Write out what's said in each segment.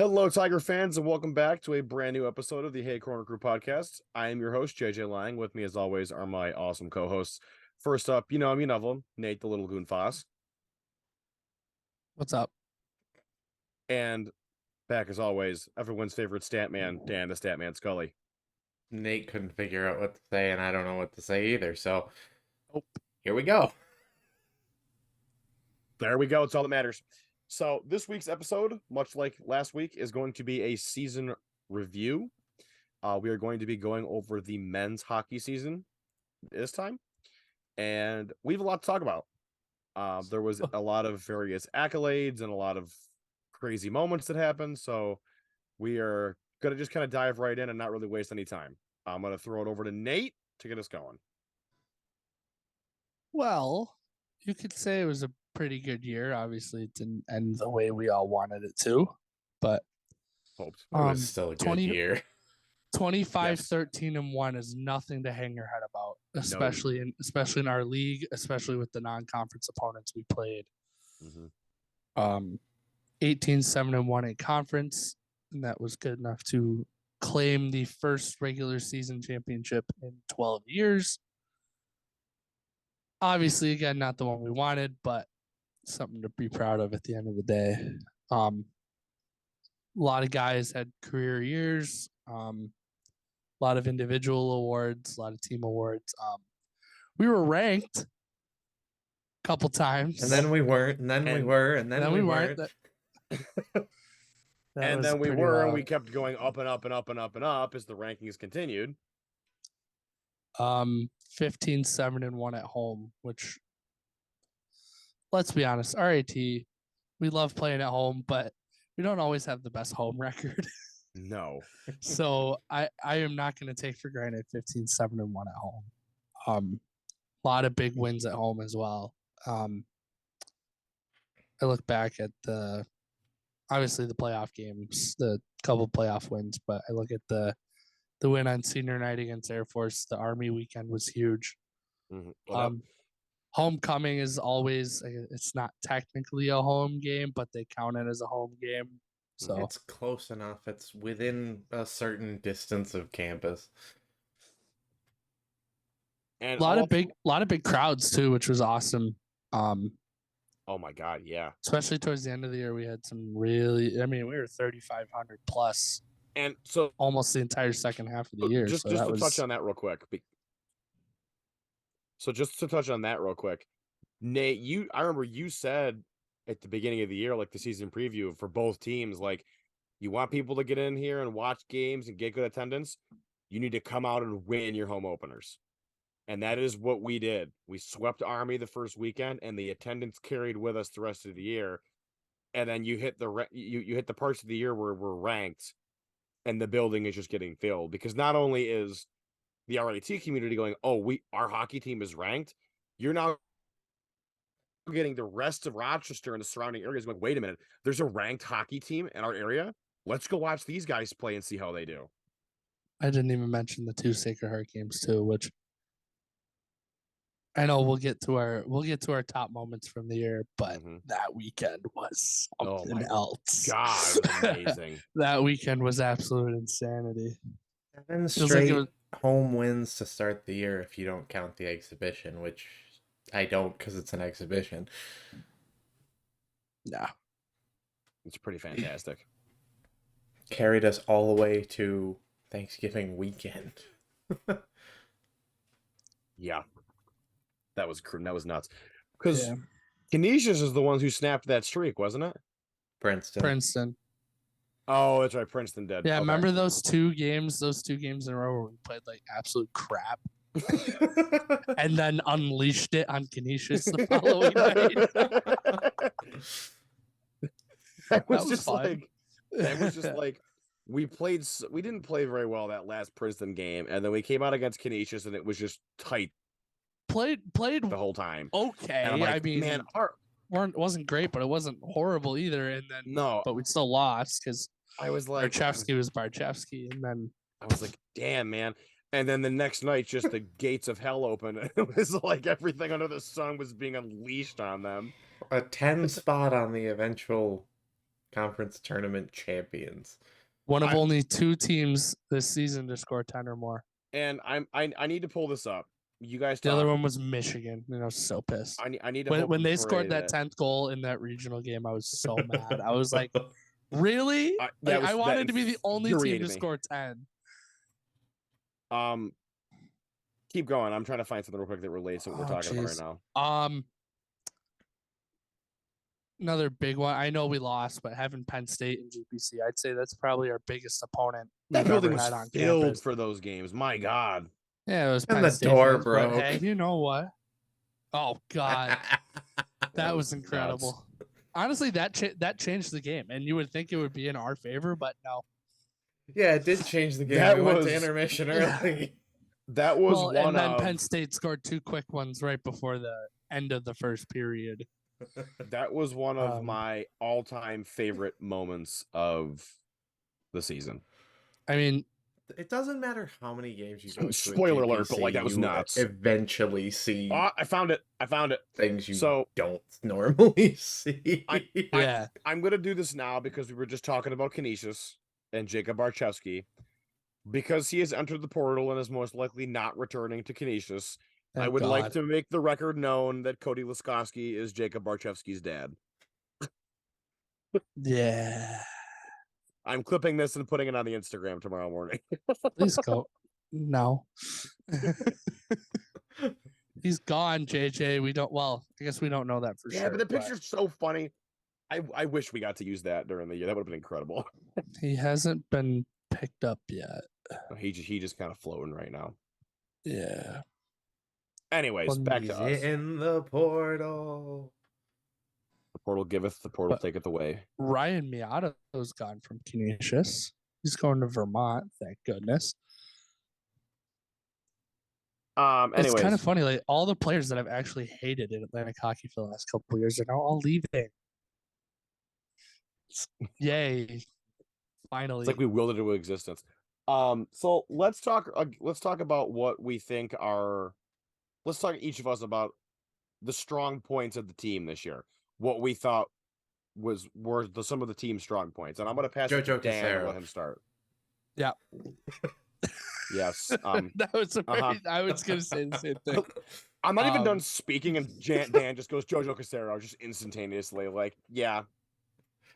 Hello, Tiger fans, and welcome back to a brand new episode of the Hey Corner Crew podcast. I am your host, JJ Lang. With me, as always, are my awesome co-hosts. First up, you know him, Nate the Little Goon Foss. What's up? And back, as always, everyone's favorite stat man, Dan the Statman Scully. Nate couldn't figure out what to say, and I don't know what to say either, so here we go. There we go. It's all that matters. So this week's episode, much like last week, is going to be a season review. We are going to be going over the men's hockey season this time, and we have a lot to talk about. There was a lot of various accolades and a lot of crazy moments that happened, so we are going to just kind of dive right in and not really waste any time. I'm going to throw it over to Nate to get us going. Well, you could say it was a pretty good year. Obviously, it didn't end the way we all wanted it to, but Hoped. It was still a good year. 25, Yes. 13, and 1 is nothing to hang your head about, especially in our league, especially with the non-conference opponents we played. 18, 7, and 1 in conference, and that was good enough to claim the first regular season championship in 12 years. Obviously, again, not the one we wanted, but something to be proud of at the end of the day. A lot of guys had career years, a lot of individual awards, a lot of team awards. We were ranked a couple times. And then we weren't, and then we were, and then we weren't. And then we were, and we kept going up and up and up and up and up as the rankings continued. 15, 7, and 1 at home, which, let's be honest, RAT, we love playing at home, but we don't always have the best home record. No. So I am not going to take for granted 15, 7, and 1 at home. A lot of big wins at home as well. I look back at obviously the playoff games, the couple playoff wins, but I look at the win on senior night against Air Force. The Army weekend was huge. Homecoming is always, it's not technically a home game, but they count it as a home game. So it's close enough. It's within a certain distance of campus. And a lot of big crowds too, which was awesome. Oh my God, yeah. Especially towards the end of the year, we had some we were 3,500 plus. And so almost the entire second half of the year. Just to touch on that real quick. Nate, I remember you said at the beginning of the year, like the season preview for both teams, like, you want people to get in here and watch games and get good attendance, you need to come out and win your home openers. And that is what we did. We swept Army the first weekend, and the attendance carried with us the rest of the year. And then you hit the parts of the year where we're ranked, and the building is just getting filled, because not only is the RAT community going, oh, our hockey team is ranked, you're now getting the rest of Rochester and the surrounding areas going, wait a minute, there's a ranked hockey team in our area. Let's go watch these guys play and see how they do. I didn't even mention the 2 Sacred Heart games too, which I know we'll get to our top moments from the year, but that weekend was something else. God, it was amazing. That weekend was absolute insanity. 7 straight home wins to start the year if you don't count the exhibition, which I don't, because it's an exhibition. Yeah. It's pretty fantastic. Carried us all the way to Thanksgiving weekend. Yeah. That was nuts. Because Canisius is the ones who snapped that streak, wasn't it? Princeton. Oh, that's right. Princeton did. Yeah, okay. Remember those two games in a row where we played like absolute crap? And then unleashed it on Canisius the following night. That was just like we didn't play very well that last Princeton game, and then we came out against Canisius and it was just tight. Played the whole time. Okay. Like, I mean, man, wasn't great, but it wasn't horrible either. And then but we still lost because I was like, Barchevsky was Barchevsky, and then I was like, damn, man. And then the next night, just the gates of hell opened. It was like everything under the sun was being unleashed on them. A 10 spot on the eventual conference tournament champions. One of only 2 teams this season to score 10 or more. And I need to pull this up. You guys The talk. other one was Michigan, and I was so pissed. I need to when they scored that 10th goal in that regional game. I was so mad. I was like, really? I wanted to be the only team to score 10. Keep going. I'm trying to find something real quick that relates to what we're talking about right now. Another big one. I know we lost, but having Penn State and GPC, I'd say that's probably our biggest opponent that we've building ever was had on filled campus. for those games. My God. Yeah, it was And Penn the State door fans, broke. But, hey, you know what? Oh God, that was incredible. Nuts. Honestly, that changed the game, and you would think it would be in our favor, but no. Yeah, it did change the game. We went to intermission early. That was one and then Penn State scored 2 quick ones right before the end of the first period. That was one of my all-time favorite moments of the season. I mean, it doesn't matter how many games you go to. Spoiler alert, but like that was nuts. Eventually see. I found it. Things you don't normally see. I'm gonna do this now because we were just talking about Canisius and Jacob Barchewski. Because he has entered the portal and is most likely not returning to Canisius, I would like to make the record known that Cody Laskowski is Jacob Barchewski's dad. Yeah. I'm clipping this and putting it on the Instagram tomorrow morning. Please go. No. He's gone, JJ. I guess we don't know that for sure. Yeah, but the picture's so funny. I wish we got to use that during the year. That would have been incredible. He hasn't been picked up yet. He just kind of floating right now. Yeah. Anyways, back to us. In the portal. The portal giveth, the portal taketh away. Ryan Miato's gone from Canisius. He's going to Vermont, thank goodness. Anyways. It's kind of funny. Like all the players that I've actually hated in Atlantic hockey for the last couple of years are now all leaving. Yay! Finally, it's like we willed it into existence. So let's talk about what we think are. Let's talk each of us about the strong points of the team this year. What we thought were some of the team's strong points, and I'm going to pass it to Dan and let him start. Yeah. Yes. That was I was going to say the same thing. I'm not even done speaking, and Dan just goes Jojo Casero just instantaneously. Like, yeah.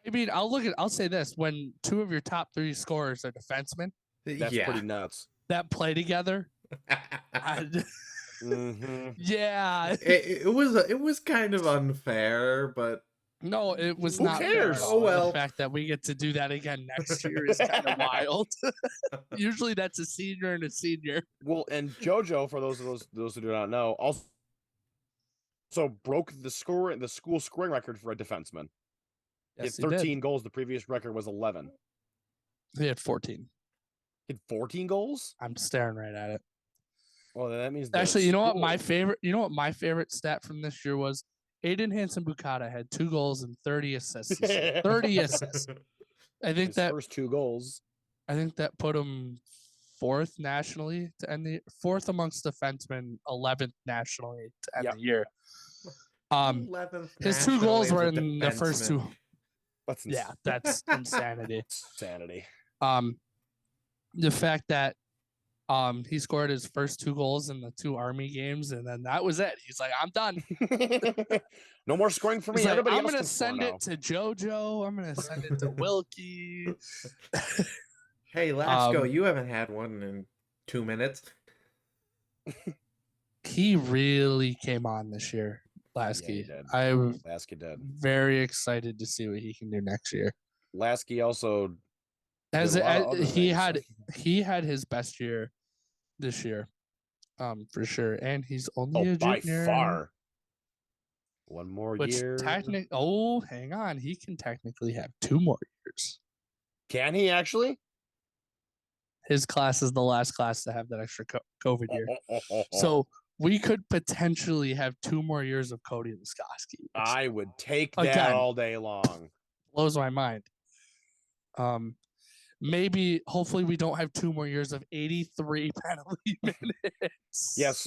I mean, I'll say this: when 2 of your top 3 scorers are defensemen, that's pretty nuts. That play together. Mm-hmm. Yeah, it was kind of unfair, but no, it was Who not. cares? Oh well. The fact that we get to do that again next year is kind of wild. Usually, that's a senior and a senior. Well, and JoJo, for those who do not know, also broke the school scoring record for a defenseman. Yes, he had 13 goals. The previous record was 11. He had 14. He had 14 goals? I'm staring right at it. Well, then that means actually, you know what my favorite stat from this year was? Aiden Hansen-Bukata had 2 goals and 30 assists. 30 assists. I think his first 2 goals. I think that put him 4th nationally to end the 4th amongst defensemen, 11th nationally to end the year. 11th his 2 goals were in the first 2. That's insanity. Insanity. The fact that he scored his first 2 goals in the 2 Army games, and then that was it. He's like, I'm done. No more scoring for me. Like, I'm going to send it to JoJo. I'm going to send it to Wilkie. Hey, Lasco, you haven't had one in 2 minutes. He really came on this year. Lasky. Yeah, Lasky did. Very excited to see what he can do next year. Lasky also he had his best year this year, for sure, and he's only a junior. By far. One more year. Hang on, he can technically have 2 more years. Can he actually? His class is the last class to have that extra COVID year, so we could potentially have 2 more years of Cody Laskowski. I would take that all day long. Blows my mind. Maybe, hopefully, we don't have 2 more years of 83 penalty minutes. Yes.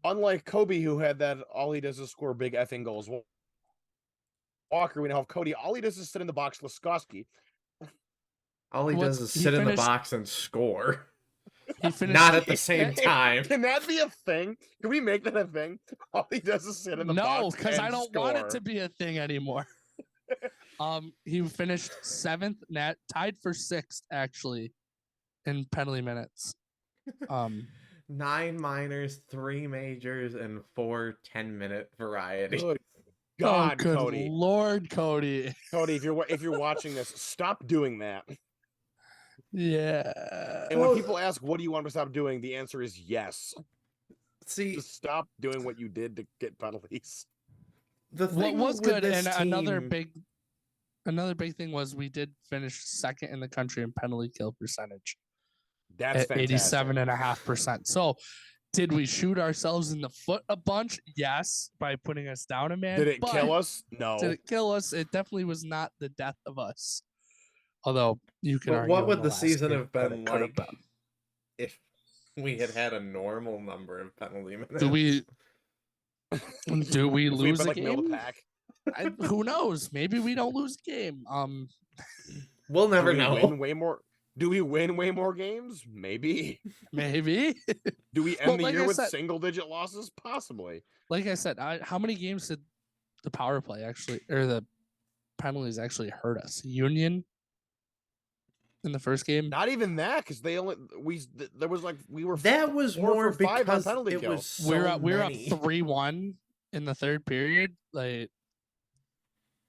Unlike Kobe, who had that, all he does is score big effing goals. Walker, we now have Cody. All he does is sit in the box. Laskowski. All he does is sit in the box and score. He finished Not at the same time. Can that be a thing? Can we make that a thing? All he does is sit in the box. No, because I don't want it to be a thing anymore. He finished 7th, tied for 6th actually, in penalty minutes. 9 minors, 3 majors, and 4 10-minute varieties. Good God, good Cody. Lord, Cody. Cody, if you're watching this, stop doing that. Yeah. And when people ask, what do you want to stop doing? The answer is yes. See, just stop doing what you did to get penalties. What was good, and another big thing was we did finish 2nd in the country in penalty kill percentage. That's at 87.5%. So did we shoot ourselves in the foot a bunch? Yes, by putting us down a man. Did it kill us? No. Did it kill us? It definitely was not the death of us. Although you can argue. What would the season have been like been. if we had a normal number of penalty minutes? Do we lose a game? Who knows? Maybe we don't lose a game. We'll never know. Do we win way more games? Maybe. Maybe. Do we end the year with single-digit losses? Possibly. Like I said, how many games did the power play actually, or the penalties actually hurt us? Union in the first game? Not even that, because we were that was more because penalty it kill. was so we're up many. 3-1 in the third period. Like,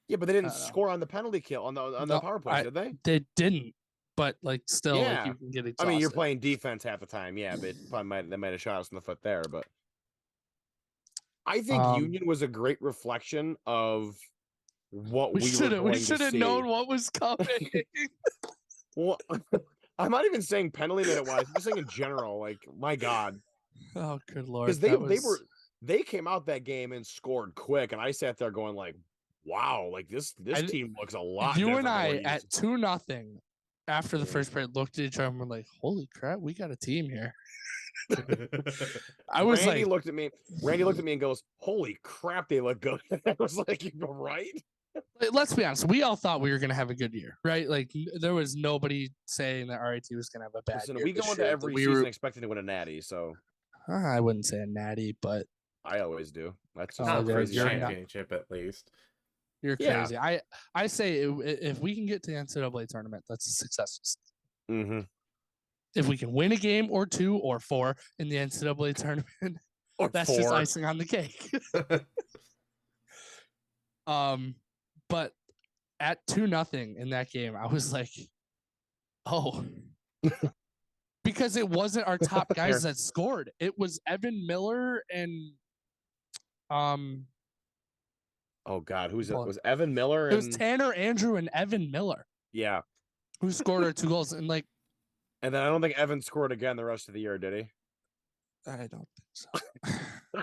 yeah, but they didn't score on the penalty kill on the power play, did they? They didn't. But like still, like, you can get exhausted. I mean, you're playing defense half the time, yeah, but they might have shot us in the foot there. But I think Union was a great reflection of what we should have known what was coming. Well, I'm not even saying penalty minute wise. I'm just saying in general. Like, my God. Oh, good Lord! Because they came out that game and scored quick, and I sat there going like, "Wow, like this team looks a lot." You and I at 2-0. After the first period, looked at each other and were like, "Holy crap, we got a team here." Randy looked at me and goes, "Holy crap, they look good." I was like, "You're right." Let's be honest. We all thought we were going to have a good year, right? Like there was nobody saying that RIT was going to have a bad year. We go into every season expecting to win a natty, so I wouldn't say a natty, but I always do. That's just crazy championship at least. You're crazy. Yeah. I say if we can get to the NCAA tournament, that's a successful season. Mm-hmm. If we can win a game or 2 or 4 in the NCAA tournament, that's just icing on the cake. But at 2-0 in that game, I was like, oh, because it wasn't our top guys that scored. It was Evan Miller and oh God, who's it? Was Evan Miller? It was Tanner Andrew and Evan Miller. Yeah, who scored our 2 goals and then I don't think Evan scored again the rest of the year, did he? I don't think so.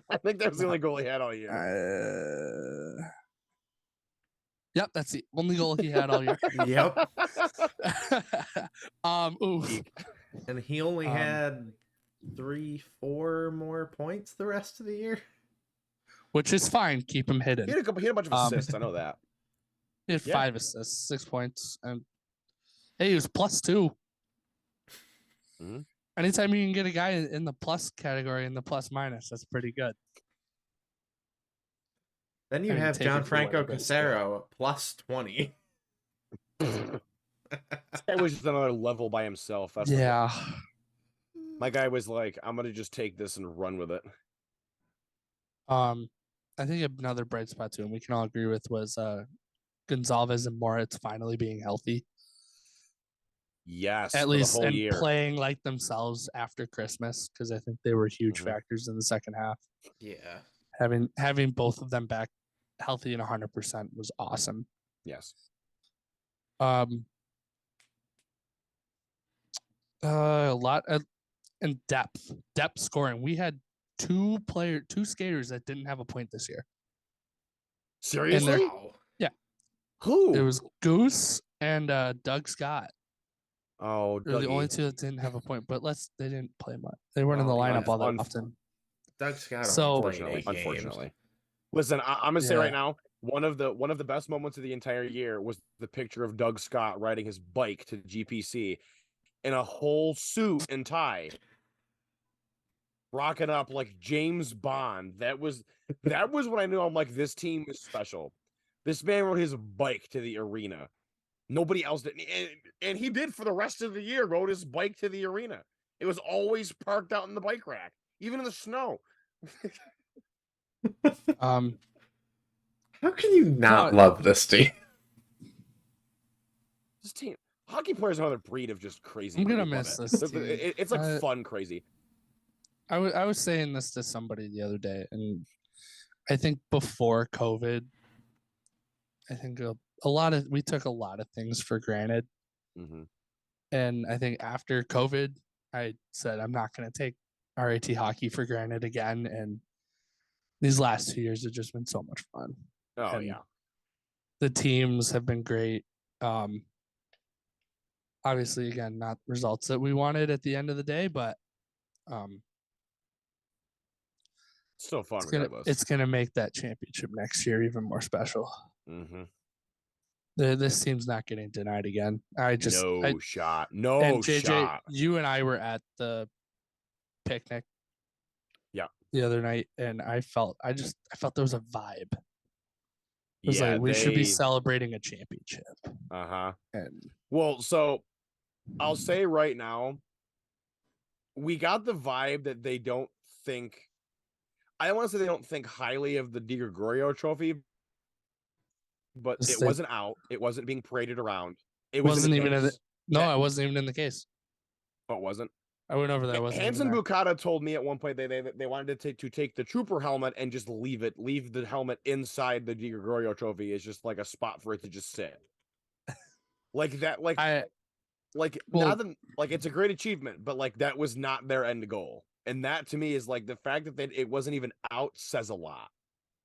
I think that was the only goal he had all year. Yep, that's the only goal he had all year. Yep. Oof. And he only had 3-4 more points the rest of the year. Which is fine. Keep him hidden. He had a bunch of assists. I know that. He had 5 assists, 6 points, and hey, he was +2. Mm-hmm. Anytime you can get a guy in the plus category, in the plus minus, that's pretty good. Then you have Gianfranco Casero +20. That was just another level by himself. That's my guy was like, I'm gonna just take this and run with it. I think another bright spot too, and we can all agree with, was Gonzalez and Moritz finally being healthy. Yes, at least, the whole and year. Playing like themselves after Christmas, because I think they were huge factors in the second half. Yeah, having both of them back healthy and 100% was awesome. Yes. A lot of and depth scoring. We had 2 skaters that didn't have a point this year. Seriously? Yeah. Who? It was Goose and Doug Scott. Oh, they're the only 2 that didn't have a point, but they didn't play much. They weren't in the lineup all that often. Doug Scott unfortunately. Listen, I'm gonna say right now, one of the best moments of the entire year was the picture of Doug Scott riding his bike to GPC in a whole suit and tie, rocking up like James Bond. That was when I knew I'm like, this team is special. This man rode his bike to the arena. Nobody else did, and he did for the rest of the year. Rode his bike to the arena. It was always parked out in the bike rack, even in the snow. How can you not love this team? This team, hockey players are another breed of just crazy. I'm gonna miss this team. It's like fun, crazy. I was saying this to somebody the other day, and I think before COVID, I think we took a lot of things for granted, and I think after COVID, I said I'm not going to take RIT hockey for granted again. And these last 2 years have just been so much fun. Oh, and yeah. The teams have been great. Obviously, again, not results that we wanted at the end of the day, but still fun it's gonna make that championship next year even more special. This team's not getting denied again. No shot. And JJ, you and I were at the picnic the other night, and I felt there was a vibe. It was like we should be celebrating a championship. And well, so I'll say right now, we got the vibe that they don't think. I don't want to say they don't think highly of the Di Gregorio trophy, but it wasn't out. It wasn't being paraded around. It wasn't even in the I wasn't even in the case. Oh, it wasn't? I went over there. Hansen Bukata told me at one point they wanted to take the trooper helmet and just leave the helmet inside the Di Gregorio trophy is just like a spot for it to just sit. Like that, it's a great achievement, but like that was not their end goal. And that to me is like the fact that it wasn't even out says a lot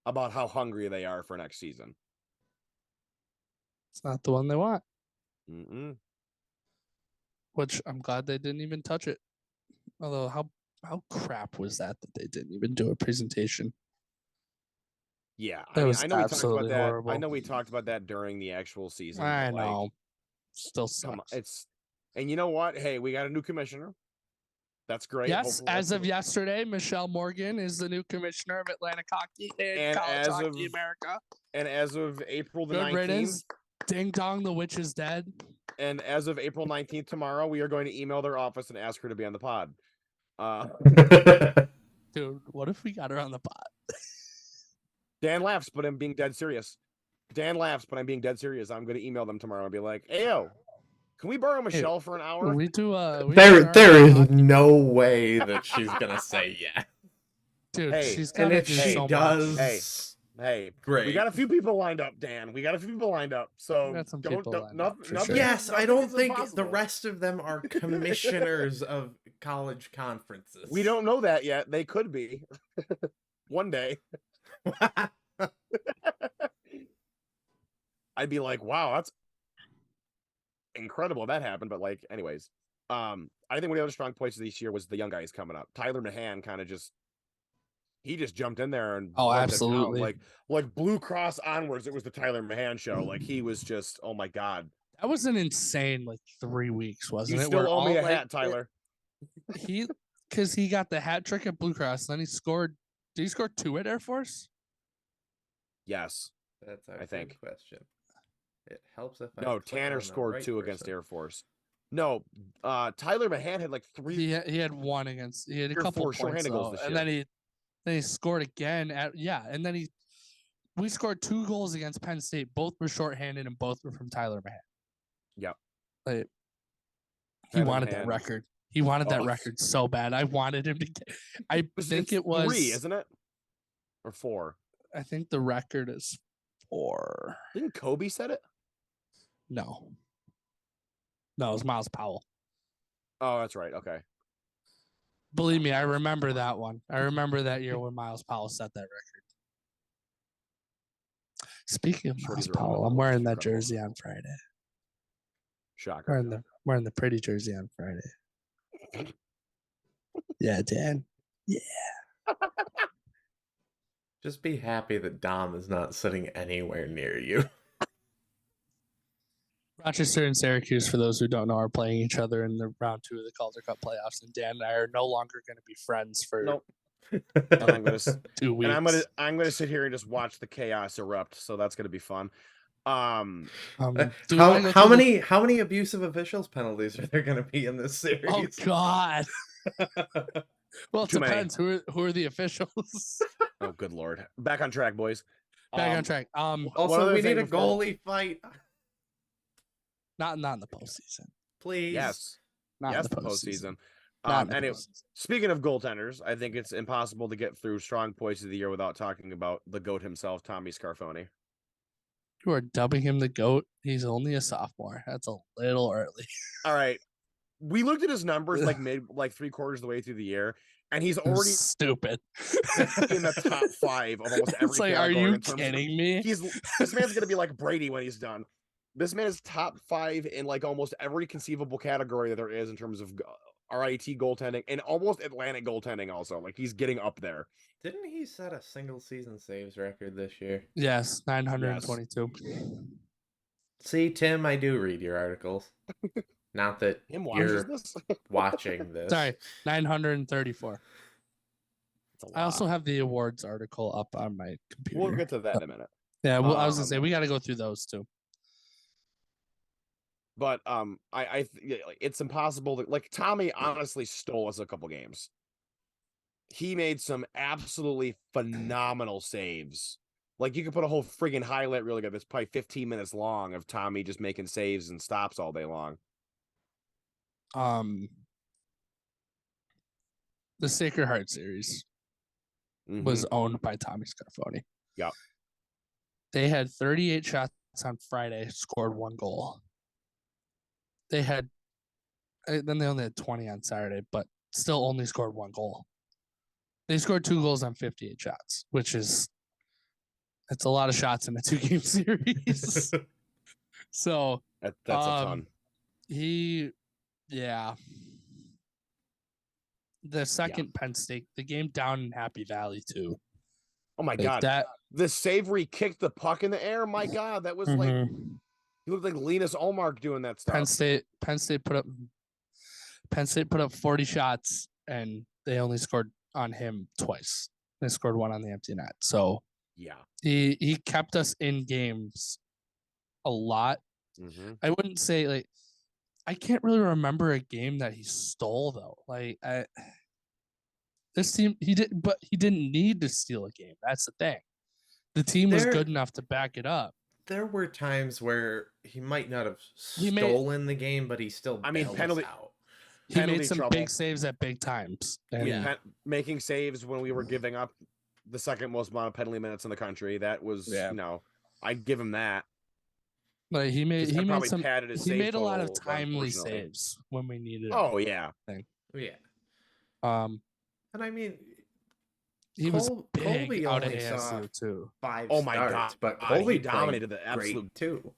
about how hungry they are for next season. It's not the one they want. Which I'm glad they didn't even touch it. Although how crap was that they didn't even do a presentation? Yeah, I know we talked about that. Horrible. I know we talked about that during the actual season. I know. Still sucks. And you know what? Hey, we got a new commissioner. That's great. Yes, as of yesterday, Michelle Morgan is the new commissioner of Atlantic Hockey and College Hockey America. And as of April the 19th, ding dong, the witch is dead. And as of April 19th tomorrow, we are going to email their office and ask her to be on the pod. Dude, what if we got her on the pod? Dan laughs, but I'm being dead serious. I'm going to email them tomorrow and be like, "Hey, yo, can we borrow Michelle for an hour?" We do. There is no way that she's gonna say yeah. Dude, she's gonna do so much. Hey, great. We got a few people lined up, Dan. So Yes, I don't think the rest of them are commissioners of college conferences. We don't know that yet. They could be one day. I'd be like, wow, that's incredible that happened. But like, anyways, I think one of the other strong points of this year was the young guys coming up. Tyler Mahan kind of just jumped in there and absolutely like Blue Cross onwards. It was the Tyler Mahan show. Like he was just, oh my god, that was an insane 3 weeks, wasn't it? You still owe me a hat, Tyler. Because he got the hat trick at Blue Cross, then he scored. Did he score 2 at Air Force? Yes, that's our question. It helps if Tanner scored 2 against Air Force. No, Tyler Mahan had 3. He had 1 against. He had a couple points goals this year. And then he scored again and then we scored 2 goals against Penn State. Both were shorthanded and both were from Tyler Mahan. Yep. He wanted that record. He wanted that record so bad. I wanted him to get. I think it was 3, isn't it? Or 4. I think the record is 4. Didn't Kobe set it? No, it was Miles Powell. Oh, that's right. Okay. Believe me, I remember that one. I remember that year when Miles Powell set that record. Speaking of Miles Powell, I'm wearing that jersey on Friday. Shocker. Wearing the pretty jersey on Friday. Yeah, Dan. Yeah. Just be happy that Dom is not sitting anywhere near you. Rochester and Syracuse, for those who don't know, are playing each other in the round 2 of the Calder Cup playoffs, and Dan and I are no longer going to be friends for Nope. And I'm gonna 2 weeks. and I'm gonna sit here and just watch the chaos erupt. So that's gonna be fun. How many abusive officials penalties are there going to be in this series? Oh God! Well, it Too many. depends. Who are the officials? Oh, good Lord! Back on track, boys. Back on track. Also, we need a goalie fight. Not in the postseason. Please. Yes. Not yes, in the postseason. Anyway, speaking of goaltenders, I think it's impossible to get through strong points of the year without talking about the GOAT himself, Tommy Scarfoni. You are dubbing him the GOAT. He's only a sophomore. That's a little early. All right. We looked at his numbers like 3/4 of the way through the year, and he's already stupid in the top 5 of almost every it's like, category. are you kidding me? This man's gonna be like Brady when he's done. This man is top 5 in like almost every conceivable category that there is in terms of RIT goaltending and almost Atlantic goaltending also. Like he's getting up there. Didn't he set a single season saves record this year? Yes, 922. Yes. See, Tim, I do read your articles. Not that you're watching this. Sorry, 934. I also have the awards article up on my computer. We'll get to that in a minute. Yeah, well, I was gonna say we got to go through those too. But it's impossible to, like, Tommy honestly stole us a couple games. He made some absolutely phenomenal saves. Like, you could put a whole friggin' highlight reel together that's probably 15 minutes long of Tommy just making saves and stops all day long. The Sacred Heart series was owned by Tommy Scarfoni. Yep. They had 38 shots on Friday, scored 1 goal. Then they only had 20 on Saturday, but still only scored 1 goal. They scored 2 goals on 58 shots, which is it's a lot of shots in a 2-game series. So that's a ton. The second Penn State, the game down in Happy Valley too. Oh my God! The save where he kicked the puck in the air. My God, that was like he looked like Linus Ullmark doing that stuff. Penn State put up 40 shots and they only scored on him twice. They scored 1 on the empty net. So yeah, he kept us in games a lot. I wouldn't say like I can't really remember a game that he stole though. Like this team he didn't need to steal a game. That's the thing. The team was good enough to back it up. There were times where he might not have stolen the game, but he still penalty out. He made some big saves at big times. Making saves when we were giving up the second most amount of penalty minutes in the country. That was I'd give him that. But he made a lot of timely saves when we needed. Oh yeah. Yeah. And I mean, he was big Colby out of ASU too. 5 oh my starts, God! But Colby dominated the absolute too.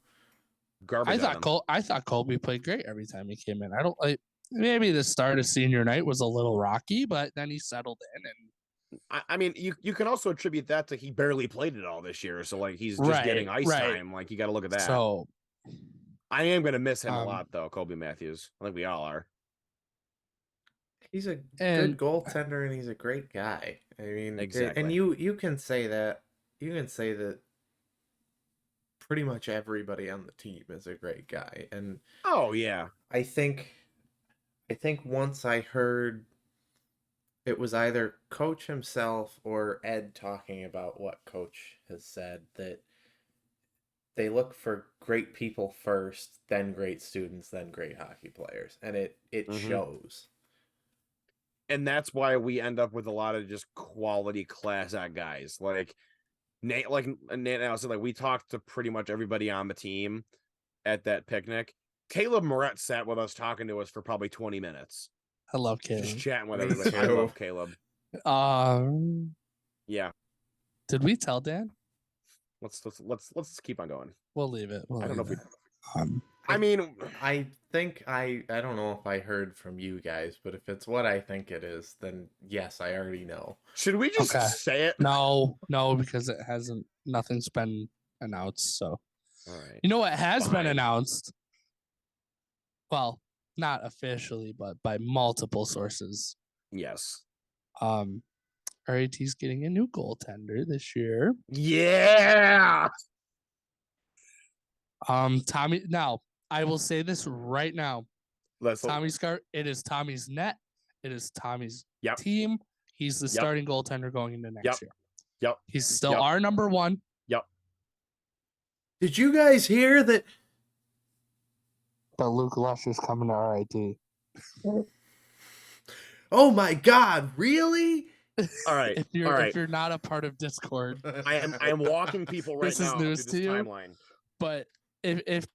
Garbage. I thought Colby played great every time he came in. I don't like maybe the start of senior night was a little rocky, but then he settled in and. I mean, you can also attribute that to he barely played it all this year, so like he's just getting ice time. Like you got to look at that. So, I am gonna miss him a lot, though. Colby Matthews. I think we all are. He's a good goaltender and he's a great guy. I mean, exactly. And you can say that. You can say that. Pretty much everybody on the team is a great guy, and oh yeah, I think once I heard. It was either Coach himself or Ed talking about what Coach has said, that they look for great people first, then great students, then great hockey players. And it shows. And that's why we end up with a lot of just quality class act guys. Like Nate and I said, like we talked to pretty much everybody on the team at that picnic. Caleb Moret sat with us talking to us for probably 20 minutes. I love Caleb. Just chatting with everybody. I love Caleb. Yeah. Did we tell Dan? Let's keep on going. We'll leave it. I don't know if we. I mean, I think I don't know if I heard from you guys, but if it's what I think it is, then yes, I already know. should we just Okay. say it? No, because it hasn't. Nothing's been announced. So All right. you know what has been Fine. announced? Well, not officially, but by multiple sources. Yes. RAT's getting a new goaltender this year. Yeah. Tommy. Now, I will say this right now. Let's Tommy's car. It is Tommy's net. It is Tommy's Yep. team. He's the Yep. starting goaltender going into next year. Yep. He's still Yep. our number one. Yep. Did you guys hear that? But Luke Lusher's coming to RIT. Oh my God! Really? All right. If you're not a part of Discord, I am walking people right This is now news through this to you? timeline. but if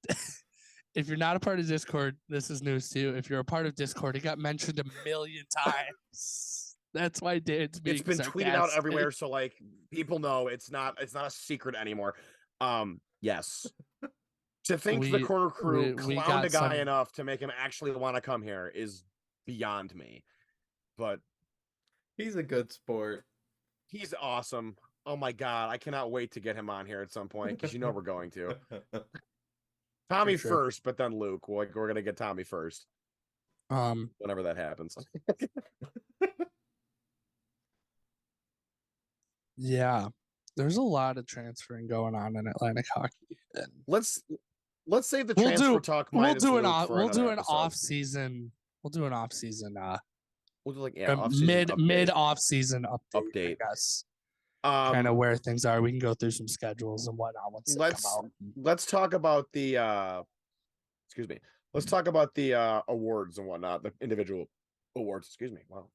if you're not a part of Discord, this is news to you. If you're a part of Discord, it got mentioned a million times. That's why Dan's being It's been sarcastic. tweeted out everywhere, so like people know it's not a secret anymore. Yes. To think the corner crew we clowned got a guy some- enough to make him actually want to come here is beyond me. But He's a good sport. he's awesome. Oh my God, I cannot wait to get him on here at some point because you know we're going to. Tommy For sure. first, but then Luke. We're gonna get Tommy first whenever that happens. Yeah, there's a lot of transferring going on in Atlantic hockey. And Let's save the transfer talk. minus Luke for we'll do another an episode. off season. We'll do an off season. We'll do like Mid off season update. I guess. Kind of where things are. We can go through some schedules and whatnot once they come out. Let's talk about the excuse me. Let's talk about the awards and whatnot, the individual awards. Excuse me. Wow.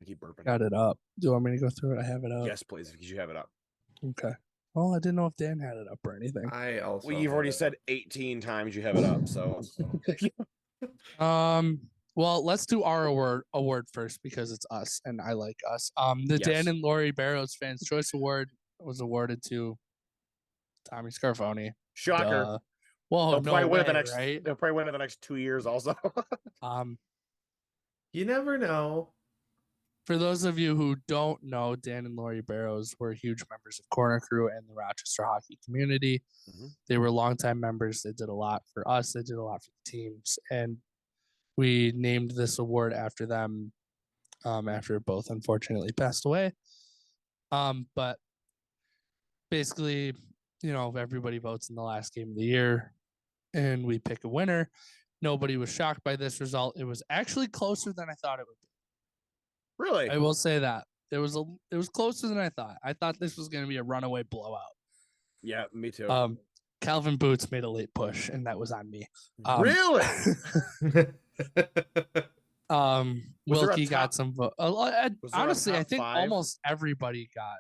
I keep burping. Got it up. Do you want me to go through it? I have it up. Yes, please, because you have it up. Okay. Well, I didn't know if Dan had it up or anything. I also. Well, you've already said 18 times you have it up, so. Well, let's do our award first because it's us and I like us. The Yes. Dan and Lori Barrows Fans Choice Award was awarded to Tommy Scarfoni. Shocker. Whoa, They'll no probably win way, it the next. right? They'll probably win it the next 2 years, also. You never know. For those of you who don't know, Dan and Lori Barrows were huge members of Corner Crew and the Rochester hockey community. Mhm. They were longtime members. They did a lot for us. They did a lot for the teams. And we named this award after them after both unfortunately passed away. But basically, everybody votes in the last game of the year and we pick a winner. Nobody was shocked by this result. It was actually closer than I thought it would be. Really? I will say that. It was closer than I thought. I thought this was going to be a runaway blowout. Yeah, me too. Calvin Boots made a late push, and that was on me. Really? Wilkie got some votes. Honestly, I think 5? almost everybody got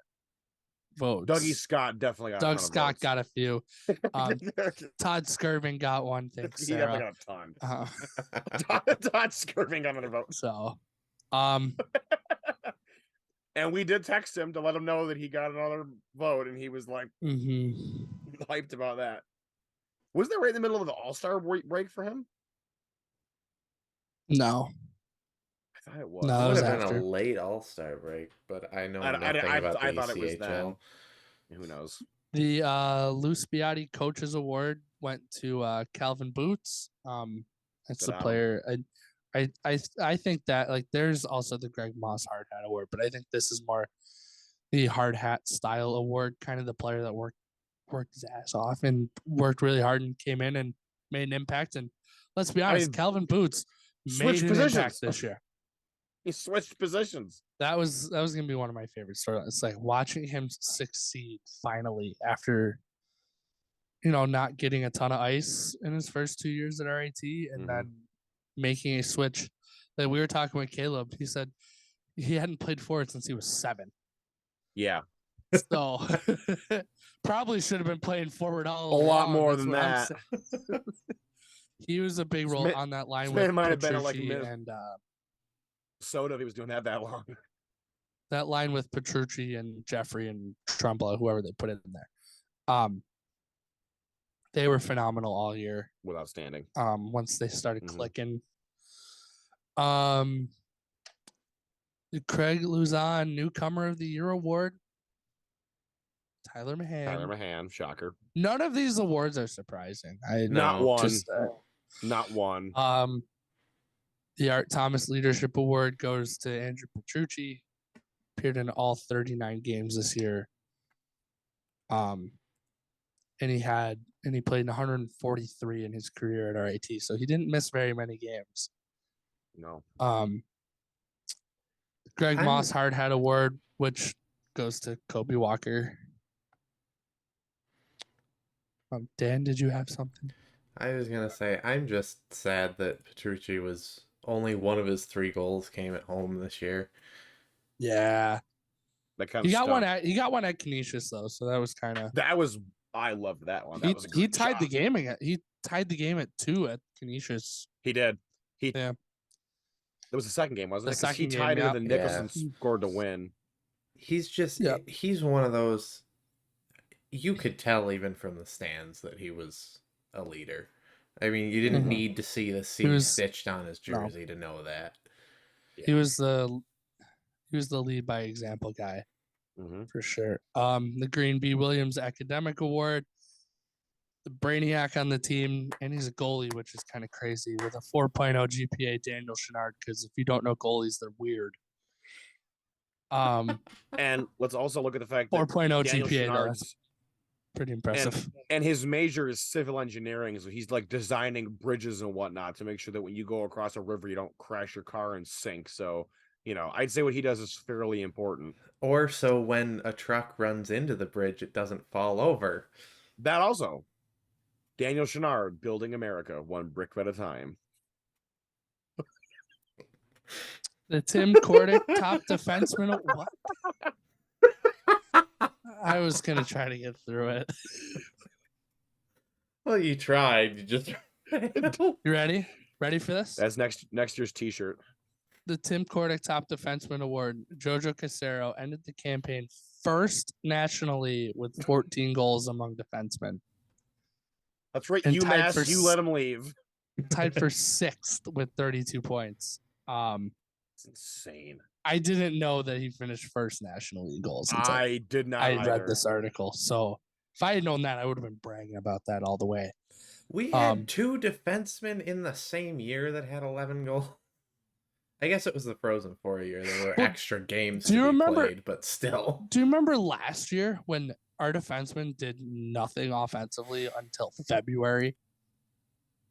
votes. Dougie Scott definitely got. Doug Scott got a few. Todd Skirvin got one. Thanks, He Sarah. definitely got a ton. Todd Skirving got another vote. So, and we did text him to let him know that he got another vote, and he was like hyped about that. Was that right in the middle of the All-Star break for him? No. I thought it was. No, It it would was have been after. a late All-Star break, but I know nothing I about the thought it was then. ECHL. Who knows? The Lou Spiatti Coaches Award went to Calvin Boots. That's Good the on player. I think that there's also the Greg Moss Hard Hat Award, but I think this is more the hard hat style award, kind of the player that worked his ass off and worked really hard and came in and made an impact. And let's be honest, Calvin Boots made an impact this year. He switched positions. That was gonna be one of my favorite storylines. It's like watching him succeed finally after not getting a ton of ice in his first 2 years at RIT and then making a switch. That we were talking with Caleb. He said he hadn't played forward since he was 7. Yeah. So probably should have been playing forward all A lot along. more That's than what I'm that. saying. He was a big role on that line man with might have been at, Petrucci like, and Soda if he was doing that long. that line with Petrucci and Jeffrey and Trumbull, whoever they put in there. They were phenomenal all year. Outstanding. Once they started Mhm. clicking. Craig Luzon, Newcomer of the Year award. Tyler Mahan. Shocker. None of these awards are surprising. Not one. Just, Not one. the Art Thomas Leadership Award goes to Andrew Petrucci. Appeared in all 39 games this year. And he played in 143 in his career at RIT, so he didn't miss very many games. No. Greg Moss Hard Hat Award, which goes to Kobe Walker. Dan, did you have something? I was gonna say, I'm just sad that Petrucci was only one of his 3 goals came at home this year. Yeah, That kind of he got stunk. one. He got one at Canisius though, so that was kind of. I loved that one. That was a great he tied shot. the game again. He tied the game at 2 at Canisius. He did. Yeah. It was the second game, wasn't it? The Because he second tied game, it, and then Nicholson scored to win. He's just he's one of those. You could tell even from the stands that he was a leader. I mean, you didn't need to see the C stitched on his jersey to know that. Yeah. He was the lead by example guy, for sure. The Green B. Williams Academic Award, the brainiac on the team, and he's a goalie, which is kind of crazy, with a 4.0 GPA, Daniel Chenard, because if you don't know goalies, they're weird. And let's also look at the fact that 4.0 Daniel GPA, Chenard's pretty impressive. And his major is civil engineering, so he's like designing bridges and whatnot to make sure that when you go across a river, you don't crash your car and sink. So, I'd say what he does is fairly important. Or so when a truck runs into the bridge, it doesn't fall over. That also. Daniel Chenard, building America, one brick at a time. The Tim Kordick top defenseman. What? I was gonna try to get through it. Well, you tried. You just. You ready? Ready for this? That's next year's T-shirt. The Tim Kordick Top Defenseman Award. Jojo Casero ended the campaign first nationally with 14 goals among defensemen. That's right. You let him leave. Tied for 6th with 32 points. It's insane. I didn't know that he finished first nationally in goals. I did not. I read this article, so if I had known that, I would have been bragging about that all the way. We had 2 defensemen in the same year that had 11 goals. I guess it was the Frozen Four year. There were extra games to be played, but still. Do you remember last year when our defensemen did nothing offensively until February?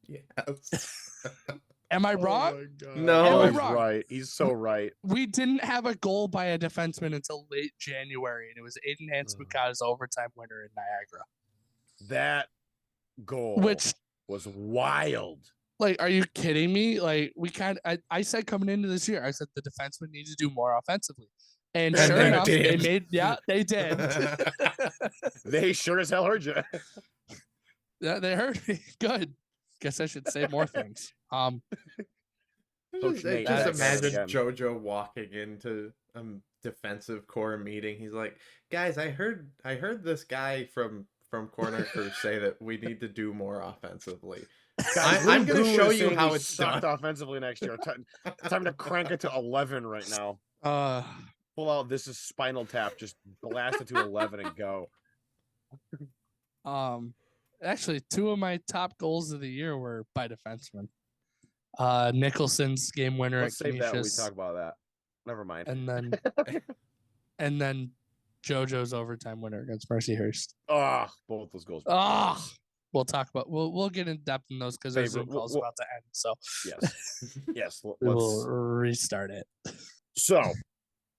Yes. Am I wrong? No, he's right. He's so right. We didn't have a goal by a defenseman until late January, and it was Aiden Hans-Mukata's overtime winner in Niagara. That goal, which was wild. Like, are you kidding me? Like, I said coming into this year, I said the defensemen need to do more offensively. And sure enough, they did. They sure as hell heard you. Yeah, they heard me. Good. Guess I should say more things. Just imagine JoJo walking into a defensive core meeting. He's like, "Guys, I heard this guy from Corner Crew say that we need to do more offensively. I'm going to show you how it's done offensively next year. Time to crank it to 11 right now. Pull out This Is Spinal Tap, just blast it to 11 and go. Actually, 2 of my top goals of the year were by defensemen. Nicholson's game winner Let's at save that when we Canisius. talk about that. Never mind. And then JoJo's overtime winner against Mercyhurst. Both those goals. We'll talk about. We'll get in depth in those because our Zoom call's about to end. So yes. We'll restart it. So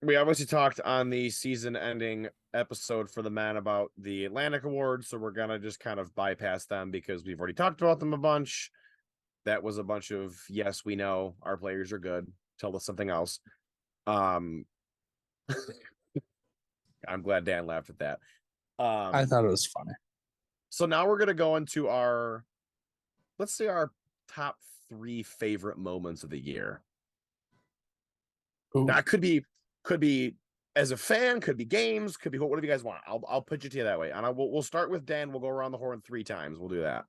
we obviously talked on the season-ending episode for the men about the Atlantic Awards, so we're gonna just kind of bypass them because we've already talked about them a bunch. That was a bunch of yes, we know our players are good. Tell us something else. I'm glad Dan laughed at that. I thought it was funny. So now we're gonna go into our top 3 favorite moments of the year. Ooh. That could be as a fan, could be games, could be whatever you guys want. I'll put you to you that way. And we'll start with Dan. We'll go around the horn 3 times. We'll do that.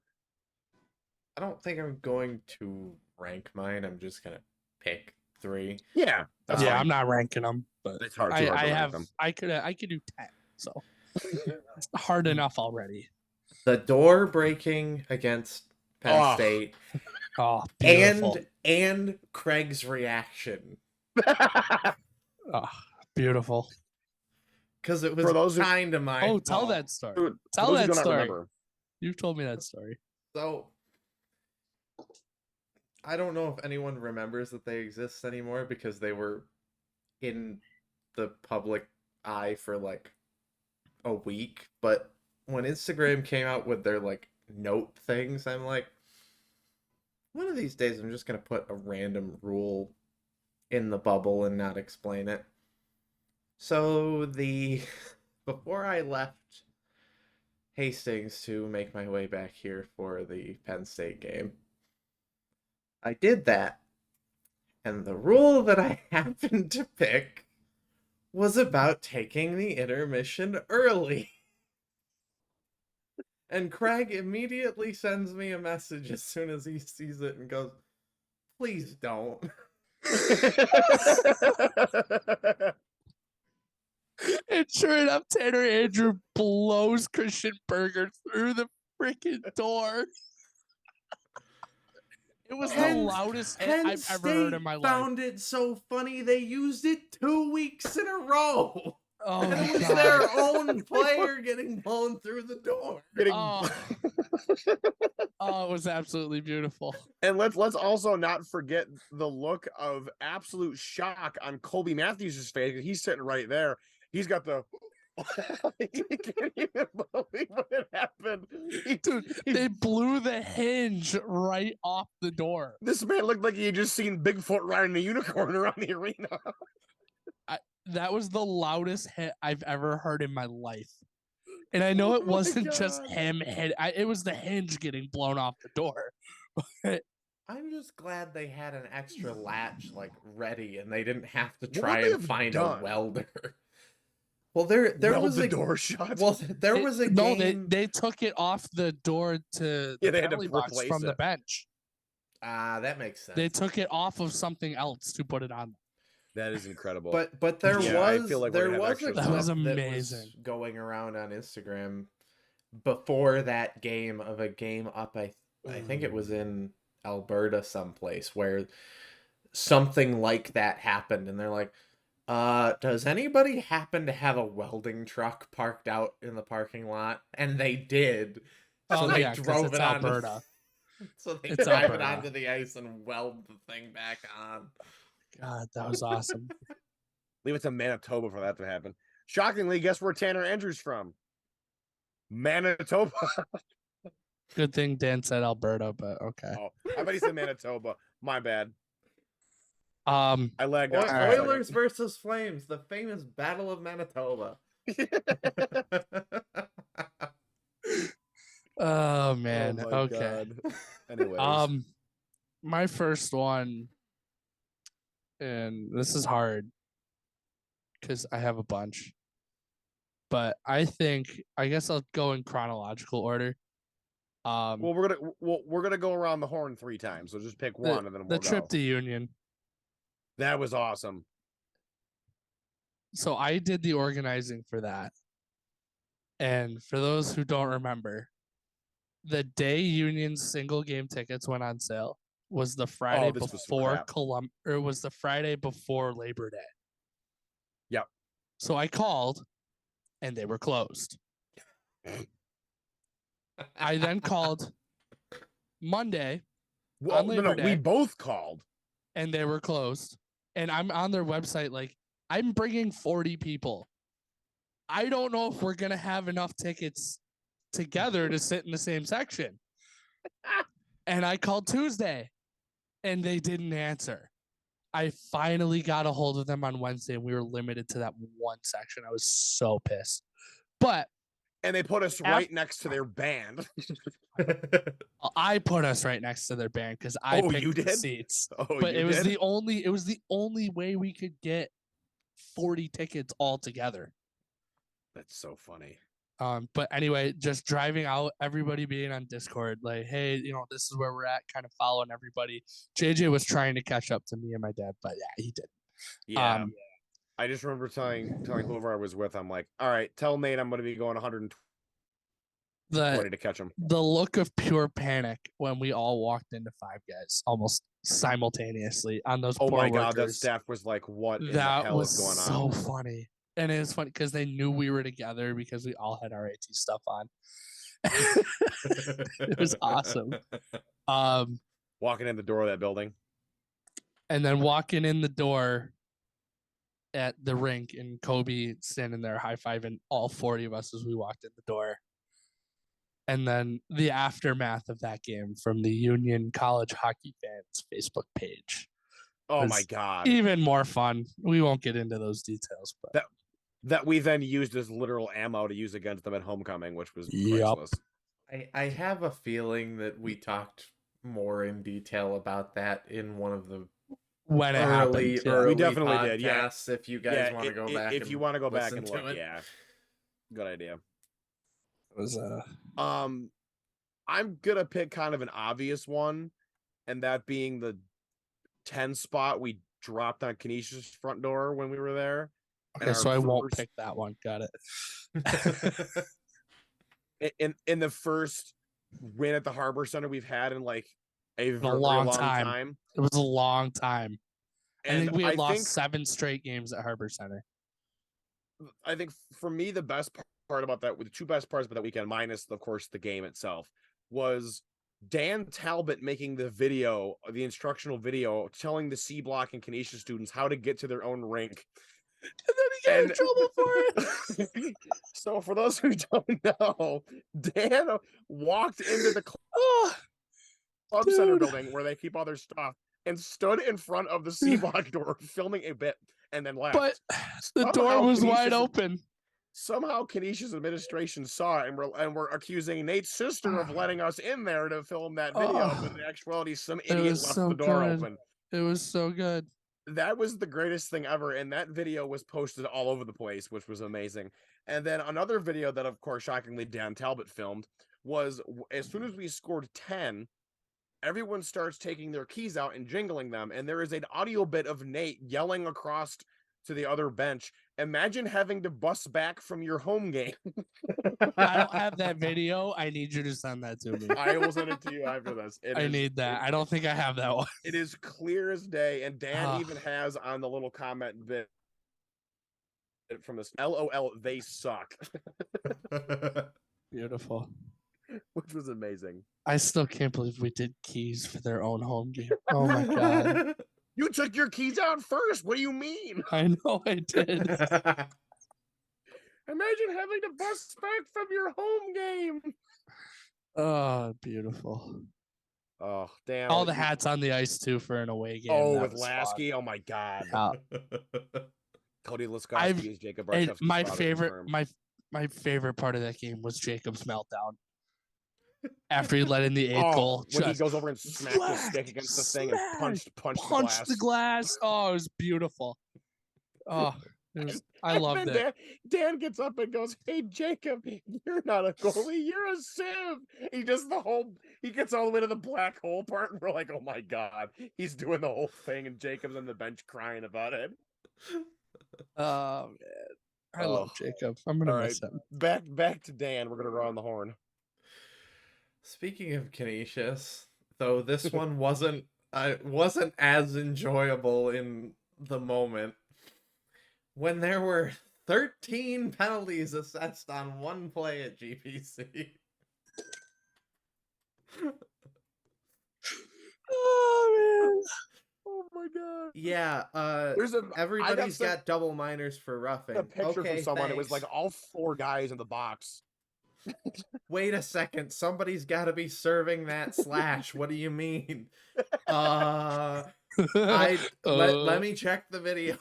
I don't think I'm going to rank mine. I'm just gonna pick 3. Yeah, that's Yeah, fine. I'm not ranking them, but It's hard, too hard I to rank have them. I could do 10. So it's hard enough already. The door breaking against Penn State. Oh, beautiful. And Craig's reaction. Oh, beautiful. Because it was kind of my Oh, tell fault. that story. Tell that story. You've told me that story. So, I don't know if anyone remembers that they exist anymore because they were in the public eye for like a week. But when Instagram came out with their like note things, I'm like, one of these days I'm just going to put a random rule in the bubble and not explain it. So before I left Hastings to make my way back here for the Penn State game, I did that. And the rule that I happened to pick was about taking the intermission early. And Craig immediately sends me a message as soon as he sees it and goes, "Please don't." And sure enough, Tanner Andrew blows Christian Berger through the freaking door. It was the loudest hit I've ever heard in my life. Found it so funny they used it 2 weeks in a row. Oh, and it was their own player getting blown through the door. Oh, it was absolutely beautiful. And let's also not forget the look of absolute shock on Colby Matthews' face. He's sitting right there. He's got the he can't even believe what had happened. Dude, they blew the hinge right off the door. This man looked like he had just seen Bigfoot riding a unicorn around the arena. That was the loudest hit I've ever heard in my life. And I know it wasn't just him hit. It was the hinge getting blown off the door. I'm just glad they had an extra latch like ready and they didn't have to try and find a welder. Well, there was a door shut. Well, there was a game. They took it off the door to the they had to box from the bench. That makes sense. They took it off of something else to put it on. That is incredible. But there was a clip that was amazing that was going around on Instagram before that game of a game up. I think it was in Alberta someplace where something like that happened, and they're like, does anybody happen to have a welding truck parked out in the parking lot? And they did. So they drove it onto Alberta. So they drive it onto the ice and weld the thing back on. God, that was awesome. Leave it to Manitoba for that to happen. Shockingly, guess where Tanner Andrews from? Manitoba. Good thing Dan said Alberta, but okay. Oh, I bet he said Manitoba. My bad. I lagged out. Oilers versus Flames, the famous Battle of Manitoba. Oh man. Oh, okay. Anyways. My first one, and this is hard because I have a bunch, but I guess I'll go in chronological order. Well, we're gonna go around the horn 3 times, so just pick one and then we'll go. The trip to Union. That was awesome. So I did the organizing for that. And for those who don't remember, the day Union's single game tickets went on sale was the Friday before it was the Friday before Labor Day. Yep. So I called and they were closed. I then called Monday. Well, no, we both called. And they were closed. And I'm on their website, like, I'm bringing 40 people. I don't know if we're going to have enough tickets together to sit in the same section. And I called Tuesday, and they didn't answer. I finally got a hold of them on Wednesday, and we were limited to that one section. I was so pissed. And they put us right next to their band. I put us right next to their band because I picked the seats. But it was the only way we could get 40 tickets altogether. That's so funny. But anyway, just driving out, everybody being on Discord, like, hey, this is where we're at, kind of following everybody. JJ was trying to catch up to me and my dad, but yeah, he didn't. Yeah. I just remember telling whoever I was with, I'm like, all right, tell Nate I'm going to be going 120 to catch him. The look of pure panic when we all walked into Five Guys almost simultaneously on those poor my God, that workers. staff was like, what in the hell is going on? So funny. And it was funny because they knew we were together because we all had our AT stuff on. It was awesome. Walking in the door of that building. And then walking in the door at the rink and Kobe standing there high-fiving all 40 of us as we walked in the door. And then the aftermath of that game from the Union College Hockey Fans Facebook page. Oh my God. Even more fun. We won't get into those details, but that we then used as literal ammo to use against them at homecoming, which was priceless. I have a feeling that we talked more in detail about that in one of the early we definitely did. Yeah. If you guys want to go back, if you want to go back and look, yeah, good idea. It was I'm gonna pick kind of an obvious one, and that being the 10 spot we dropped on Kenesha's front door when we were there. Okay, so I won't pick that one. Got it. in the first win at the Harbor Center we've had in like a long time. It was a long time. And I think we had lost 7 straight games at Harbor Center. I think for me, the best part about that, with the 2 best parts about that weekend, minus of course the game itself, was Dan Talbot making the video, the instructional video, telling the C Block and Kenesha students how to get to their own rink. And then he got in trouble for it. So for those who don't know, Dan walked into the club center building where they keep all their stuff and stood in front of the C Block door filming a bit and then left. But the door was wide open. Somehow Kenesha's administration saw it and were accusing Nate's sister of letting us in there to film that video, but in actuality some idiot left the door open. It was so good. That was the greatest thing ever, and that video was posted all over the place, which was amazing. And then another video that, of course, shockingly Dan Talbot filmed was as soon as we scored 10, everyone starts taking their keys out and jingling them, and there is an audio bit of Nate yelling across to the other bench, imagine having to bus back from your home game. I don't have that video. I need you to send that to me. I will send it to you after this. I need that. I don't think I have that one. It is clear as day, and Dan even has on the little comment bit from this, LOL, they suck. Beautiful. Which was amazing. I still can't believe we did keys for their own home game. Oh my God. You took your keys out first. What do you mean? I know I did. Imagine having to bus back from your home game. Oh, beautiful. Oh, damn. All the hats on the ice, too, for an away game. Oh, with Lasky? Fun. Oh, my God. Cody Laskowski is Jacob Barshevsky's my favorite, my favorite part of that game was Jacob's meltdown. After he let in the 8th goal, when he goes over and smacks the stick against the thing and punched the glass. Oh, it was beautiful. Oh, I loved it. Dan gets up and goes, "Hey, Jacob, you're not a goalie, you're a sieve." He does he gets all the way to the black hole part, and we're like, "Oh my God, he's doing the whole thing," and Jacob's on the bench crying about it. Oh man, I love Jacob. I'm gonna miss him. Back to Dan. We're gonna go on the horn. Speaking of Canisius, though, this one wasn't as enjoyable in the moment. When there were 13 penalties assessed on one play at GPC. Oh man. Oh my God. Yeah, everybody's got double minors for roughing. A picture from someone. Thanks. It was like all 4 guys in the box. Wait a second, somebody's got to be serving that slash. What do you mean? Let me check the video.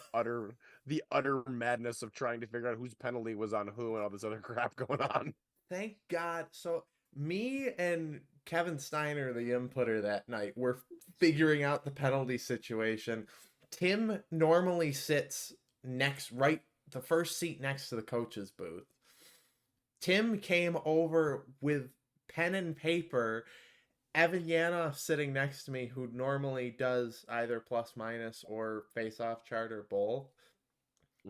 The utter madness of trying to figure out whose penalty was on who and all this other crap going on. Thank God. So me and Kevin Steiner, the inputter that night, were figuring out the penalty situation. Tim normally sits the first seat next to the coach's booth. Tim came over with pen and paper. Evan Yanoff sitting next to me, who normally does either plus minus or face-off chart or both,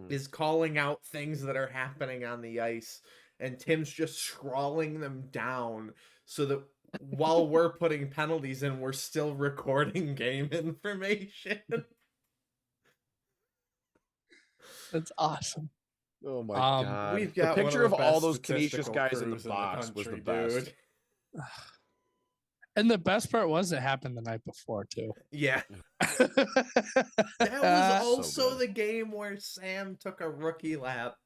is calling out things that are happening on the ice, and Tim's just scrawling them down so that while we're putting penalties in, we're still recording game information. That's awesome. Oh my Um, god! We've got the one picture of of all best those Canisius statistical guys in the crews box was the country, best. dude. And the best part was it happened the night before too. Yeah. That was also good. the game where Sam took a rookie lap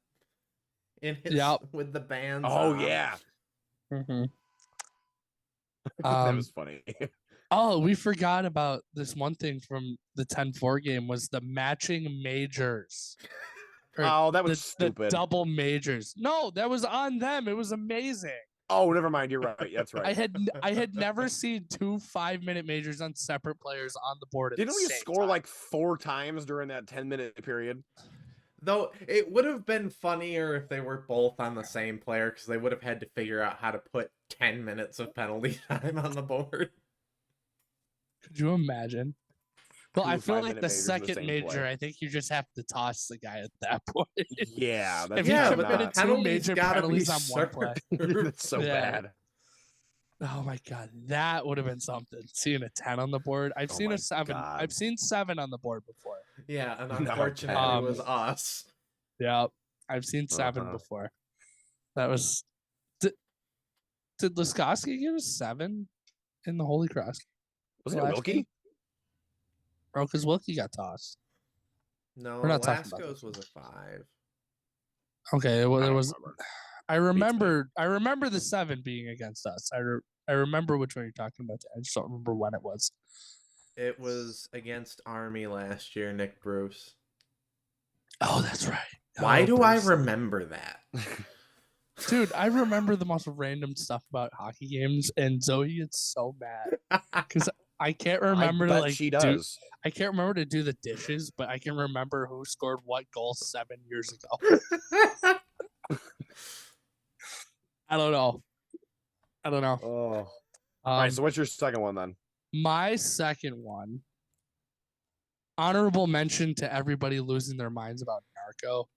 in his with the bands. Oh on. yeah. Mhm. That was funny. Oh, we forgot about this one thing from the 10-4 game was the matching majors. Oh, that was the stupid. double majors. No, that was on them. It was amazing. Oh, never mind. You're right. That's right. I had never seen 2 5-minute majors on separate players on the board. Didn't we score time. like 4 times during that 10-minute period? Though it would have been funnier if they were both on the same player, because they would have had to figure out how to put 10 minutes of penalty time on the board. Could you imagine? Well, I feel like the majors in the second same major, play. I think you just have to toss the guy at that point. Yeah, that's if you yeah, committed but the 2 penalties major gotta penalties be on one play. That's so Yeah. bad. Oh my god, that would have been something. Seeing a 10 on the board. I've seen a 7. God. I've seen 7 on the board before. Yeah, and No, unfortunately it was us. Yeah, I've seen 7 before. That was. Did Laskowski give us 7 in the Holy Cross? Wasn't it Wilkie? Oh, because Wilkie got tossed. No, We're not talking about Lasco's this. was a 5. Okay, well I there don't was. remember. I remember the 7 being against us. I remember which one you're talking about. I just don't remember when it was. It was against Army last year, Nick Bruce. Oh, that's right. Why do I remember that? Dude, I remember the most random stuff about hockey games, and Zoe gets so mad because I can't remember I bet to she does. I can't remember to do the dishes, but I can remember who scored what goal 7 years ago. I don't know. Oh. All right, so what's your second one then? My second one, honorable mention to everybody losing their minds about Narco.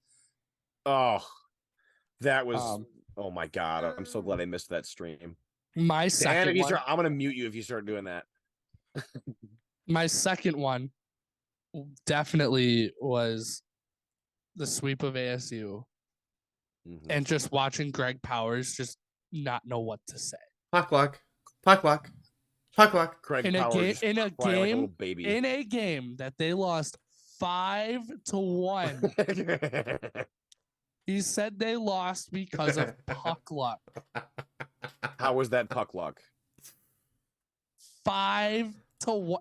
Oh, that was. Oh my god! I'm so glad I missed that stream. My second one. I'm gonna mute you if you start doing that. My second one definitely was the sweep of ASU, and just watching Greg Powers just not know what to say. Puck luck. Craig in Powers a like a little baby. In a game that they lost 5-1. He said they lost because of puck luck. How was that puck luck? 5-1.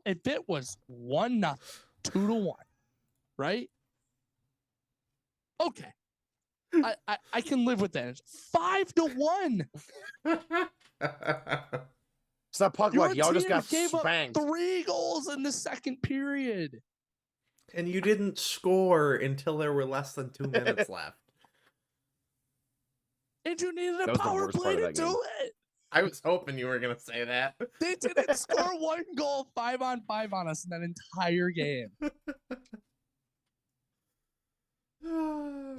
If it was 1-0, 2-1, right? Okay. I can live with that. It's 5-1. It's not puck luck. Y'all just got gave spanked. Up 3 goals in the second period. And you didn't score until there were less than 2 minutes left. And you needed a power play to do it. I was hoping you were going to say that. They didn't score 1 goal 5-on-5 on us in that entire game.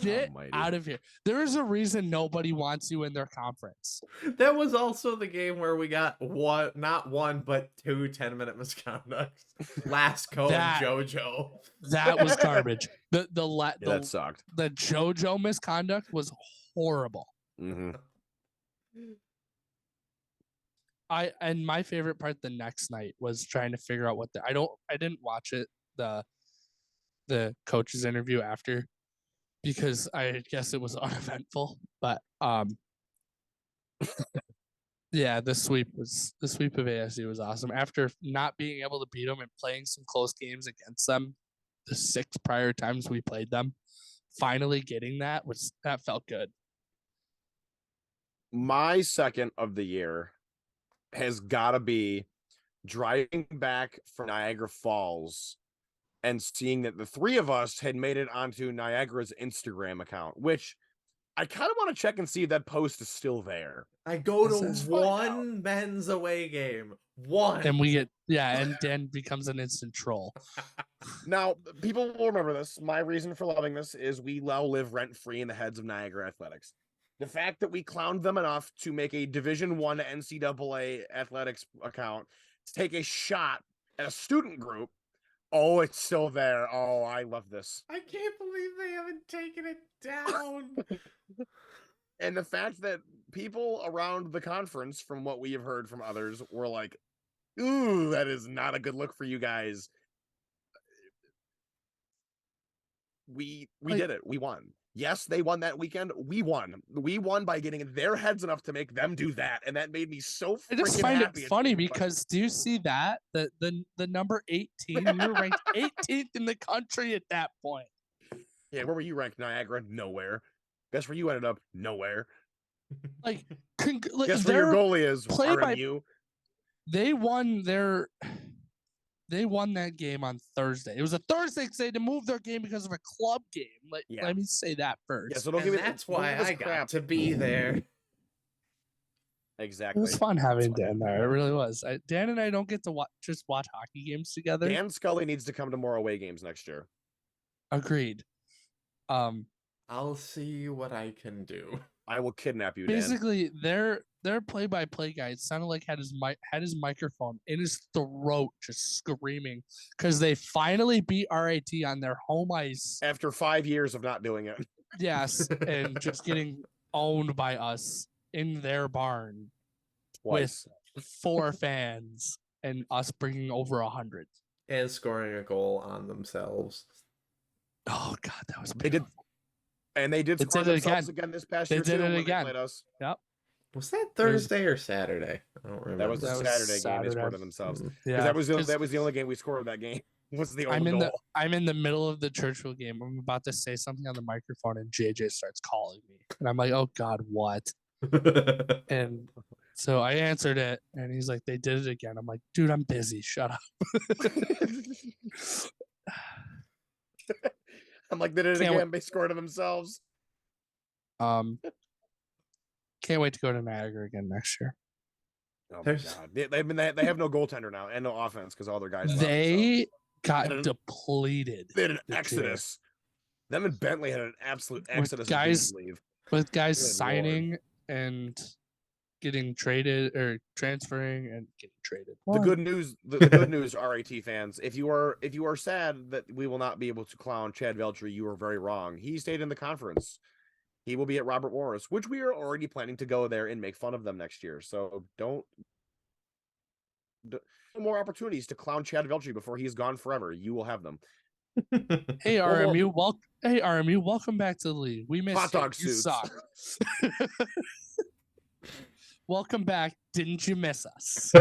Get out of here. There is a reason nobody wants you in their conference. That was also the game where we got not 1, but 2 10-minute misconducts. Lasco and JoJo. That was garbage. That sucked. The JoJo misconduct was horrible. And my favorite part the next night was trying to figure out I didn't watch it, the coach's interview after, because I guess it was uneventful, but yeah, the sweep of ASU was awesome. After not being able to beat them and playing some close games against them, the 6 prior times we played them, finally getting that felt good. My second of the year has got to be driving back from Niagara Falls and seeing that the three of us had made it onto Niagara's Instagram account, which I kind of want to check and see if that post is still there. I go to Let's one men's away game. One. And we get, and Dan becomes an instant troll. Now, people will remember this. My reason for loving this is we now live rent-free in the heads of Niagara Athletics. The fact that we clowned them enough to make a Division I NCAA athletics account, to take a shot at a student group. Oh, it's still there. Oh, I love this. I can't believe they haven't taken it down. And the fact that people around the conference, from what we have heard from others, were like, ooh, that is not a good look for you guys. We did it. We won. Yes, they won that weekend. We won. We won by getting in their heads enough to make them do that, and that made me so freaking happy. I just find it funny because do you see that the number 18? We were ranked 18th in the country at that point. Yeah, where were you ranked, Niagara? Nowhere. Guess where you ended up? Nowhere. Like, guess where your goalie is? RMU. They won that game on Thursday. It was a Thursday because they had to move their game because of a club game. Let me say that first. Yeah, so don't give me that's why I got to be there. Exactly. It was fun having Dan there. It really was. Dan and I don't get to just watch hockey games together. Dan Scully needs to come to more away games next year. Agreed. I'll see what I can do. I will kidnap you, basically, Dan. Their play-by-play guy, it sounded like had his microphone in his throat, just screaming because they finally beat RIT on their home ice after 5 years of not doing it. Yes, and just getting owned by us in their barn Twice. With 4 fans and us bringing over 100 and scoring a goal on themselves. Oh God, that was beautiful. They did. And they did score themselves again this past year. They did it again. Yep. Was that Thursday or Saturday? I don't remember. That was the Saturday game they scored on themselves. Yeah, that was the only game we scored that game. Was the only goal. I'm in the middle of the Churchill game. I'm about to say something on the microphone, and JJ starts calling me, and I'm like, "Oh God, what?" And so I answered it, and he's like, "They did it again." I'm like, "Dude, I'm busy. Shut up." I'm like, they did it again. They scored on themselves. Can't wait to go to Niagara again next year. Oh my God. They have no goaltender now and no offense because all their guys got depleted. They had an exodus. Them and Bentley had an absolute exodus. With guys signing and getting traded or transferring and getting traded. The good news, the good news, RIT fans, if you are sad that we will not be able to clown Chad Veltri, you are very wrong. He stayed in the conference. He will be at Robert Morris, which we are already planning to go there and make fun of them next year. So don't more opportunities to clown Chad Veltri before he's gone forever. You will have them. Hey RMU, welcome back to the league. We missed hot dog you. Suits. You suck. Welcome back. Didn't you miss us?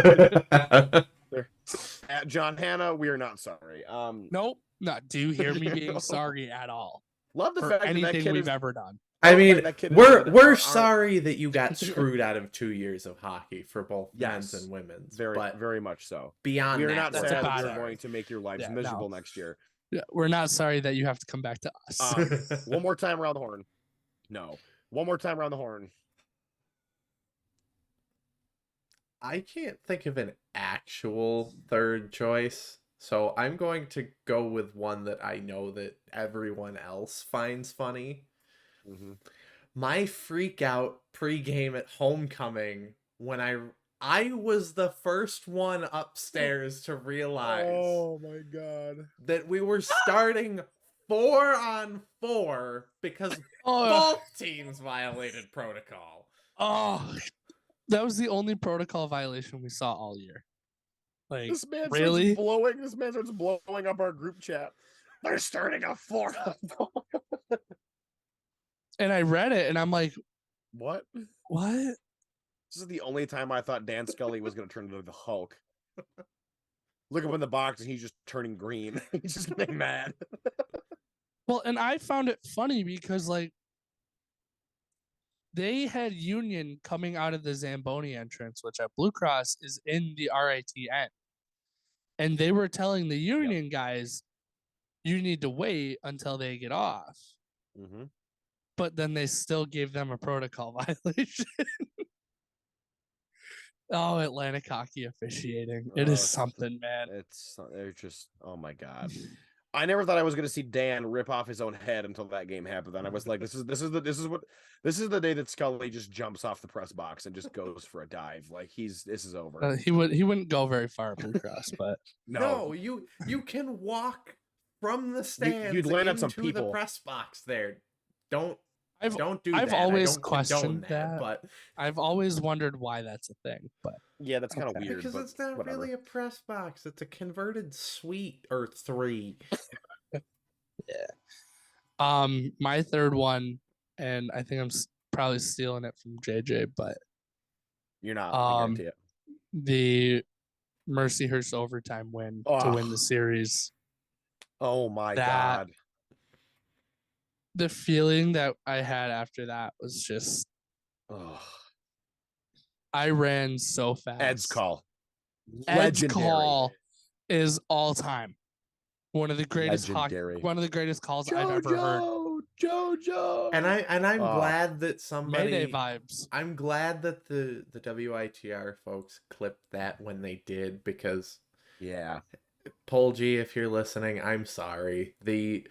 At John Hanna, we are not sorry. Nope. Not do you hear me being sorry at all? Love the fact anything that kid we've ever done. I mean, we're sorry that you got screwed out of 2 years of hockey for both men's and women's. Very much so. Beyond we are that, not sad that we're going to make your lives miserable next year. Yeah, we're not sorry that you have to come back to us. One more time around the horn. No. One more time around the horn. I can't think of an actual third choice, so I'm going to go with one that I know that everyone else finds funny. Mm-hmm. My freak out pregame at homecoming when I was the first one upstairs to realize oh my God that we were starting 4-on-4 because both teams violated protocol. Oh, that was the only protocol violation we saw all year. Like, this man really? starts blowing up our group chat. They're starting a 4-on-4. And I read it, and I'm like, what? What? This is the only time I thought Dan Scully was going to turn into the Hulk. Look up in the box, and he's just turning green. He's just getting mad. Well, and I found it funny because, like, they had Union coming out of the Zamboni entrance, which at Blue Cross is in the RITN. And they were telling the Union guys, you need to wait until they get off. Mm-hmm. But then they still gave them a protocol violation. Oh, Atlantic hockey officiating. It is something, man. They're just, oh my God. I never thought I was going to see Dan rip off his own head until that game happened. Then I was like, this is the day that Scully just jumps off the press box and just goes for a dive. Like this is over. He wouldn't go very far, Blue Cross, but no, you can walk from the stands you'd land on some into people. the press box there. Don't do I've that. always questioned that, but I've always wondered why that's a thing. But yeah, that's kind of weird. Because it's not whatever. really a press box. It's a converted suite or 3. Yeah. My third one, and I think I'm probably stealing it from JJ, but you're not. I guarantee it. The Mercyhurst overtime win to win the series. Oh my God. The feeling that I had after that was just, I ran so fast. Ed's call. Ed's call is all time. One of the greatest one of the greatest calls I've ever heard. JoJo. And I'm glad that somebody Mayday vibes. I'm glad that the WITR folks clipped that when they did, because Paul G, if you're listening, I'm sorry. They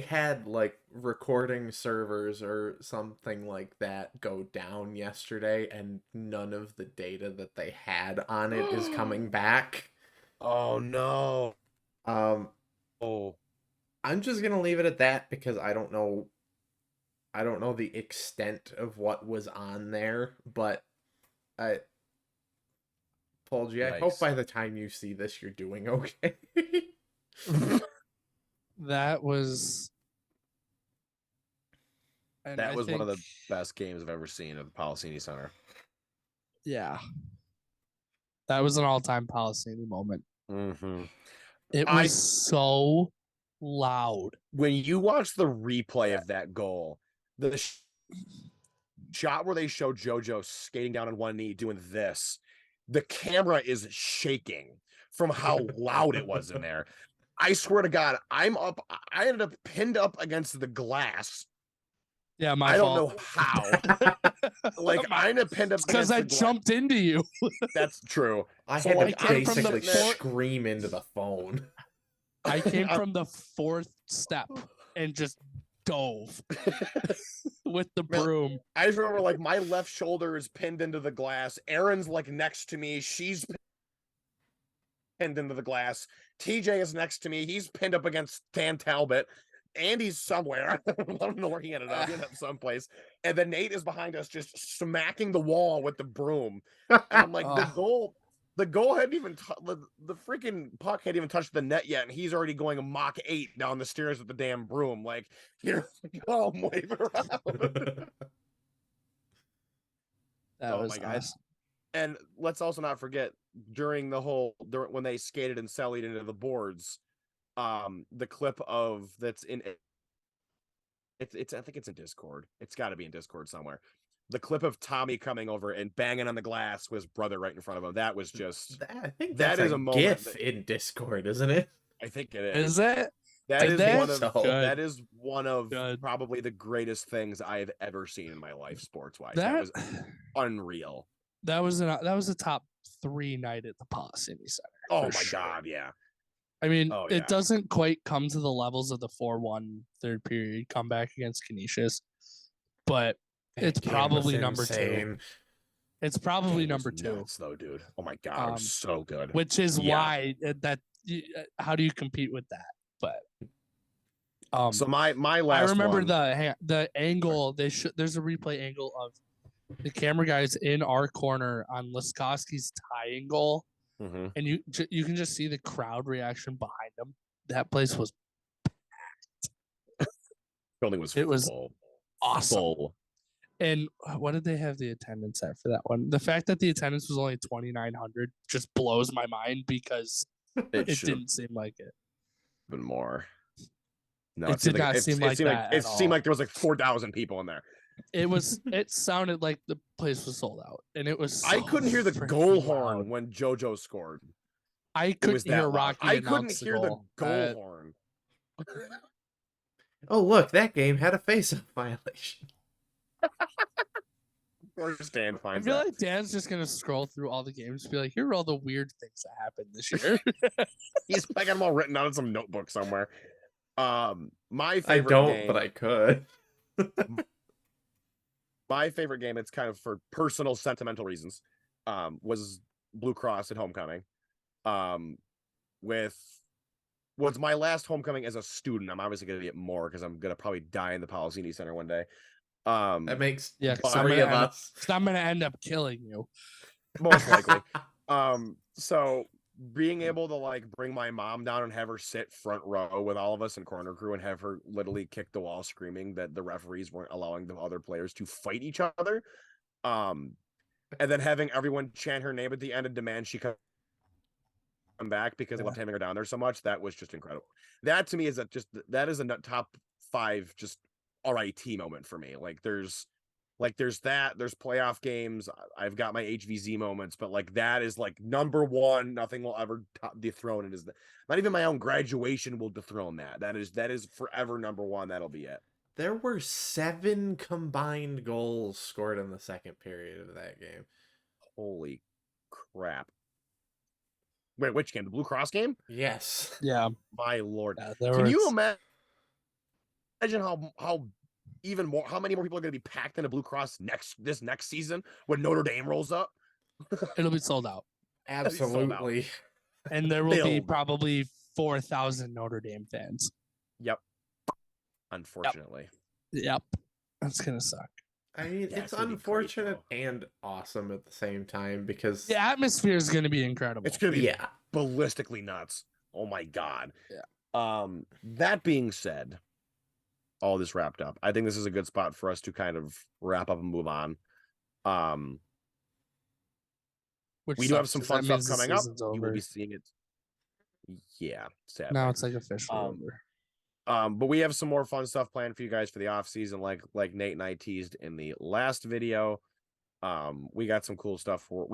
had like recording servers or something like that go down yesterday, and none of the data that they had on it is coming back. Oh no. I'm just gonna leave it at that, because I don't know the extent of what was on there, but Paul G, I hope by the time you see this you're doing okay. That was one of the best games I've ever seen at the Policini Center. Yeah. That was an all-time Policini moment. Mm-hmm. It was so loud. When you watch the replay of that goal, the shot where they show JoJo skating down on one knee doing this, the camera is shaking from how loud it was in there. I swear to God, I ended up pinned up against the glass. Yeah, I don't know how. I ended up pinned up because I jumped into you. That's true. I had to basically scream into the phone. I came from the 4th step and just dove with the broom. I just remember my left shoulder is pinned into the glass. Erin's next to me. She's pinned into the glass. TJ is next to me. He's pinned up against Dan Talbot. Andy's somewhere. I don't know where he ended up. He ended up someplace. And then Nate is behind us just smacking the wall with the broom. And I'm like, the goal hadn't even the freaking puck hadn't even touched the net yet, and he's already going a Mach 8 down the stairs with the damn broom. I'm waving around. That was awesome. And let's also not forget, when they skated and sellied into the boards, the clip of that's in it's I think it's in Discord. It's got to be in Discord somewhere. The clip of Tommy coming over and banging on the glass with his brother right in front of him. That was just. I think that is a moment GIF in Discord, isn't it? I think it is. Is it? That is one of probably the greatest things I've ever seen in my life, sports wise. That was unreal. That was a top 3 night at the Policini Center. Oh my God, yeah. I mean, it doesn't quite come to the levels of the 4-1 third period comeback against Canisius, but it's probably number 2. It's probably number 2. Nuts, though, dude. Oh my God, it was so good. Which is why how do you compete with that? But so my last. I remember the angle. There's a replay angle of the camera guys in our corner on Laskowski's tying goal, and you can just see the crowd reaction behind them. That place was packed. Building was awesome. Full. And what did they have the attendance at for that one? The fact that the attendance was only 2,900 just blows my mind, because it didn't seem like it. Even more. No, it did not seem like that. It seemed like there was 4,000 people in there. It sounded like the place was sold out, and it was. I couldn't hear the goal horn when JoJo scored. I It couldn't was hear that loud. Rocky I announce couldn't the hear the goal. goal horn. Oh, look, that game had a face-off violation. Or Dan I finds feel that. like Dan's just gonna scroll through all the games and be like, here are all the weird things that happened this year. He's I got them all written down in some notebook somewhere. My favorite I don't, game, but I could. my favorite game, it's kind of for personal sentimental reasons, was Blue Cross at Homecoming. With was my last homecoming as a student. I'm obviously gonna get more because I'm gonna probably die in the Policini Center one day. That makes Yeah, But- three of gonna us. Because I'm gonna end up killing you. most likely. So being able to like bring my mom down and have her sit front row with all of us in corner crew and have her literally kick the wall screaming that the referees weren't allowing the other players to fight each other. And then having everyone chant her name at the end and demand she come back because they loved having her down there so much. That was just incredible. That to me is that is a top 5 just RIT moment for me. There's playoff games. I've got my HVZ moments, but like that is like number one. Nothing will ever dethrone it. Not even my own graduation will dethrone that. That is forever number one. That'll be it. There were 7 combined goals scored in the second period of that game. Holy crap. Wait, which game? The Blue Cross game? Yes. Yeah. My lord. Yeah, Can you imagine how even more, how many more people are going to be packed in a Blue Cross this next season when Notre Dame rolls up? It'll be sold out. Absolutely. And there will be Filled. probably 4,000 Notre Dame fans. Yep. Unfortunately. Yep. That's gonna suck. I mean, Yeah, it's it's gonna be great, unfortunate and awesome at the same time because The atmosphere is gonna be incredible. It's going to be yeah. ballistically nuts. Oh my god. Yeah. That being said, all this wrapped up, I think this is a good spot for us to kind of wrap up and move on. Which We do have sucks, some 'cause fun that stuff means the coming up. season's You will over. be seeing it. Yeah, sadly. Now it's like officially over. But we have some more fun stuff planned for you guys for the off season, like Nate and I teased in the last video. We got some cool stuff we're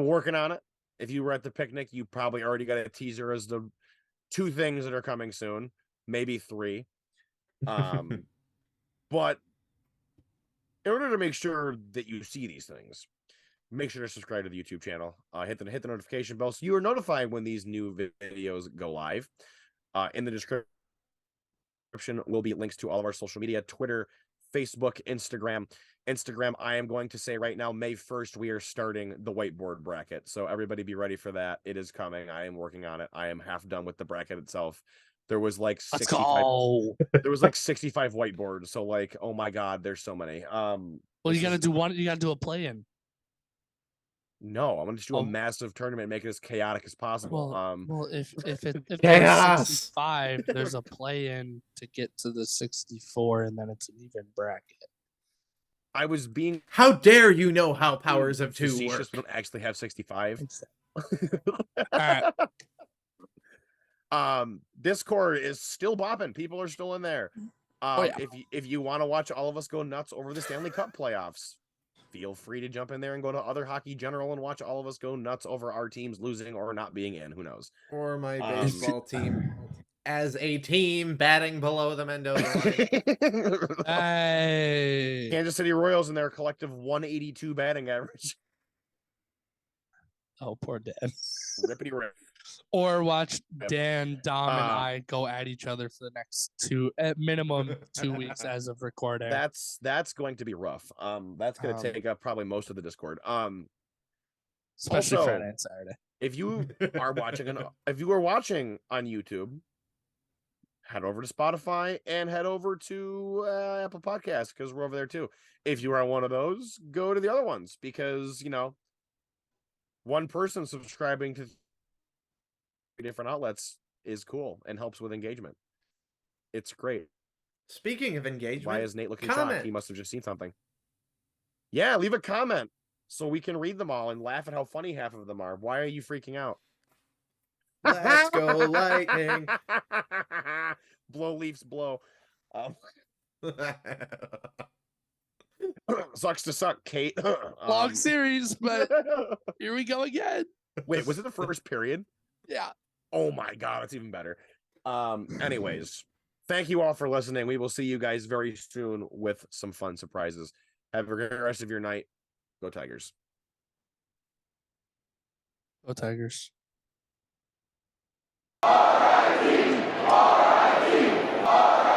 working on it. If you were at the picnic, you probably already got a teaser as the 2 things that are coming soon, maybe 3. But in order to make sure that you see these things, make sure to subscribe to the YouTube channel. Hit the notification bell so you are notified when these new videos go live. In the description will be links to all of our social media: Twitter, Facebook, Instagram. I am going to say right now, May 1st, we are starting the whiteboard bracket. So everybody be ready for that. It is coming. I am working on it. I am half done with the bracket itself. There was like 65. There was like 65 whiteboards. So like, oh my god, there's so many. Well, you gotta do one. You gotta do a play-in. No, I'm gonna just do a massive tournament and make it as chaotic as possible. Well, if there's Chaos! 65, there's a play-in to get to the 64, and then it's an even bracket. I was being How dare you know how powers of 2 facetious. work? We don't actually have 65. All Discord is still bopping. People are still in there. Yeah. If you want to watch all of us go nuts over the Stanley Cup playoffs, feel free to jump in there and go to Other Hockey General and watch all of us go nuts over our teams losing or not being in. Who knows? Or my baseball team as a team batting below the Mendoza line. Hey. Kansas City Royals and their collective 182 batting average. Oh, poor Dan. Rippity rip. Or watch Yep. Dan, Dom, and I go at each other for the next at minimum 2 weeks as of recording. That's going to be rough. That's going to take up probably most of the Discord. Especially also, Friday and Saturday. If you are watching on YouTube, head over to Spotify and head over to Apple Podcasts because we're over there too. If you are one of those, go to the other ones because one person subscribing to 3 different outlets is cool and helps with engagement. It's great. Speaking of engagement, Why is Nate looking comment. shocked? He must have just seen something. Yeah, leave a comment so we can read them all and laugh at how funny half of them are. Why are you freaking out? Let's go lightning. Blow Leafs blow. Sucks to suck, Kate. Long series, but here we go again. Wait, was it the first period? Yeah. Oh my God, it's even better. Anyways, thank you all for listening. We will see you guys very soon with some fun surprises. Have a great rest of your night. Go Tigers. Go Tigers. R-I-T, R-I-T, R-I-T.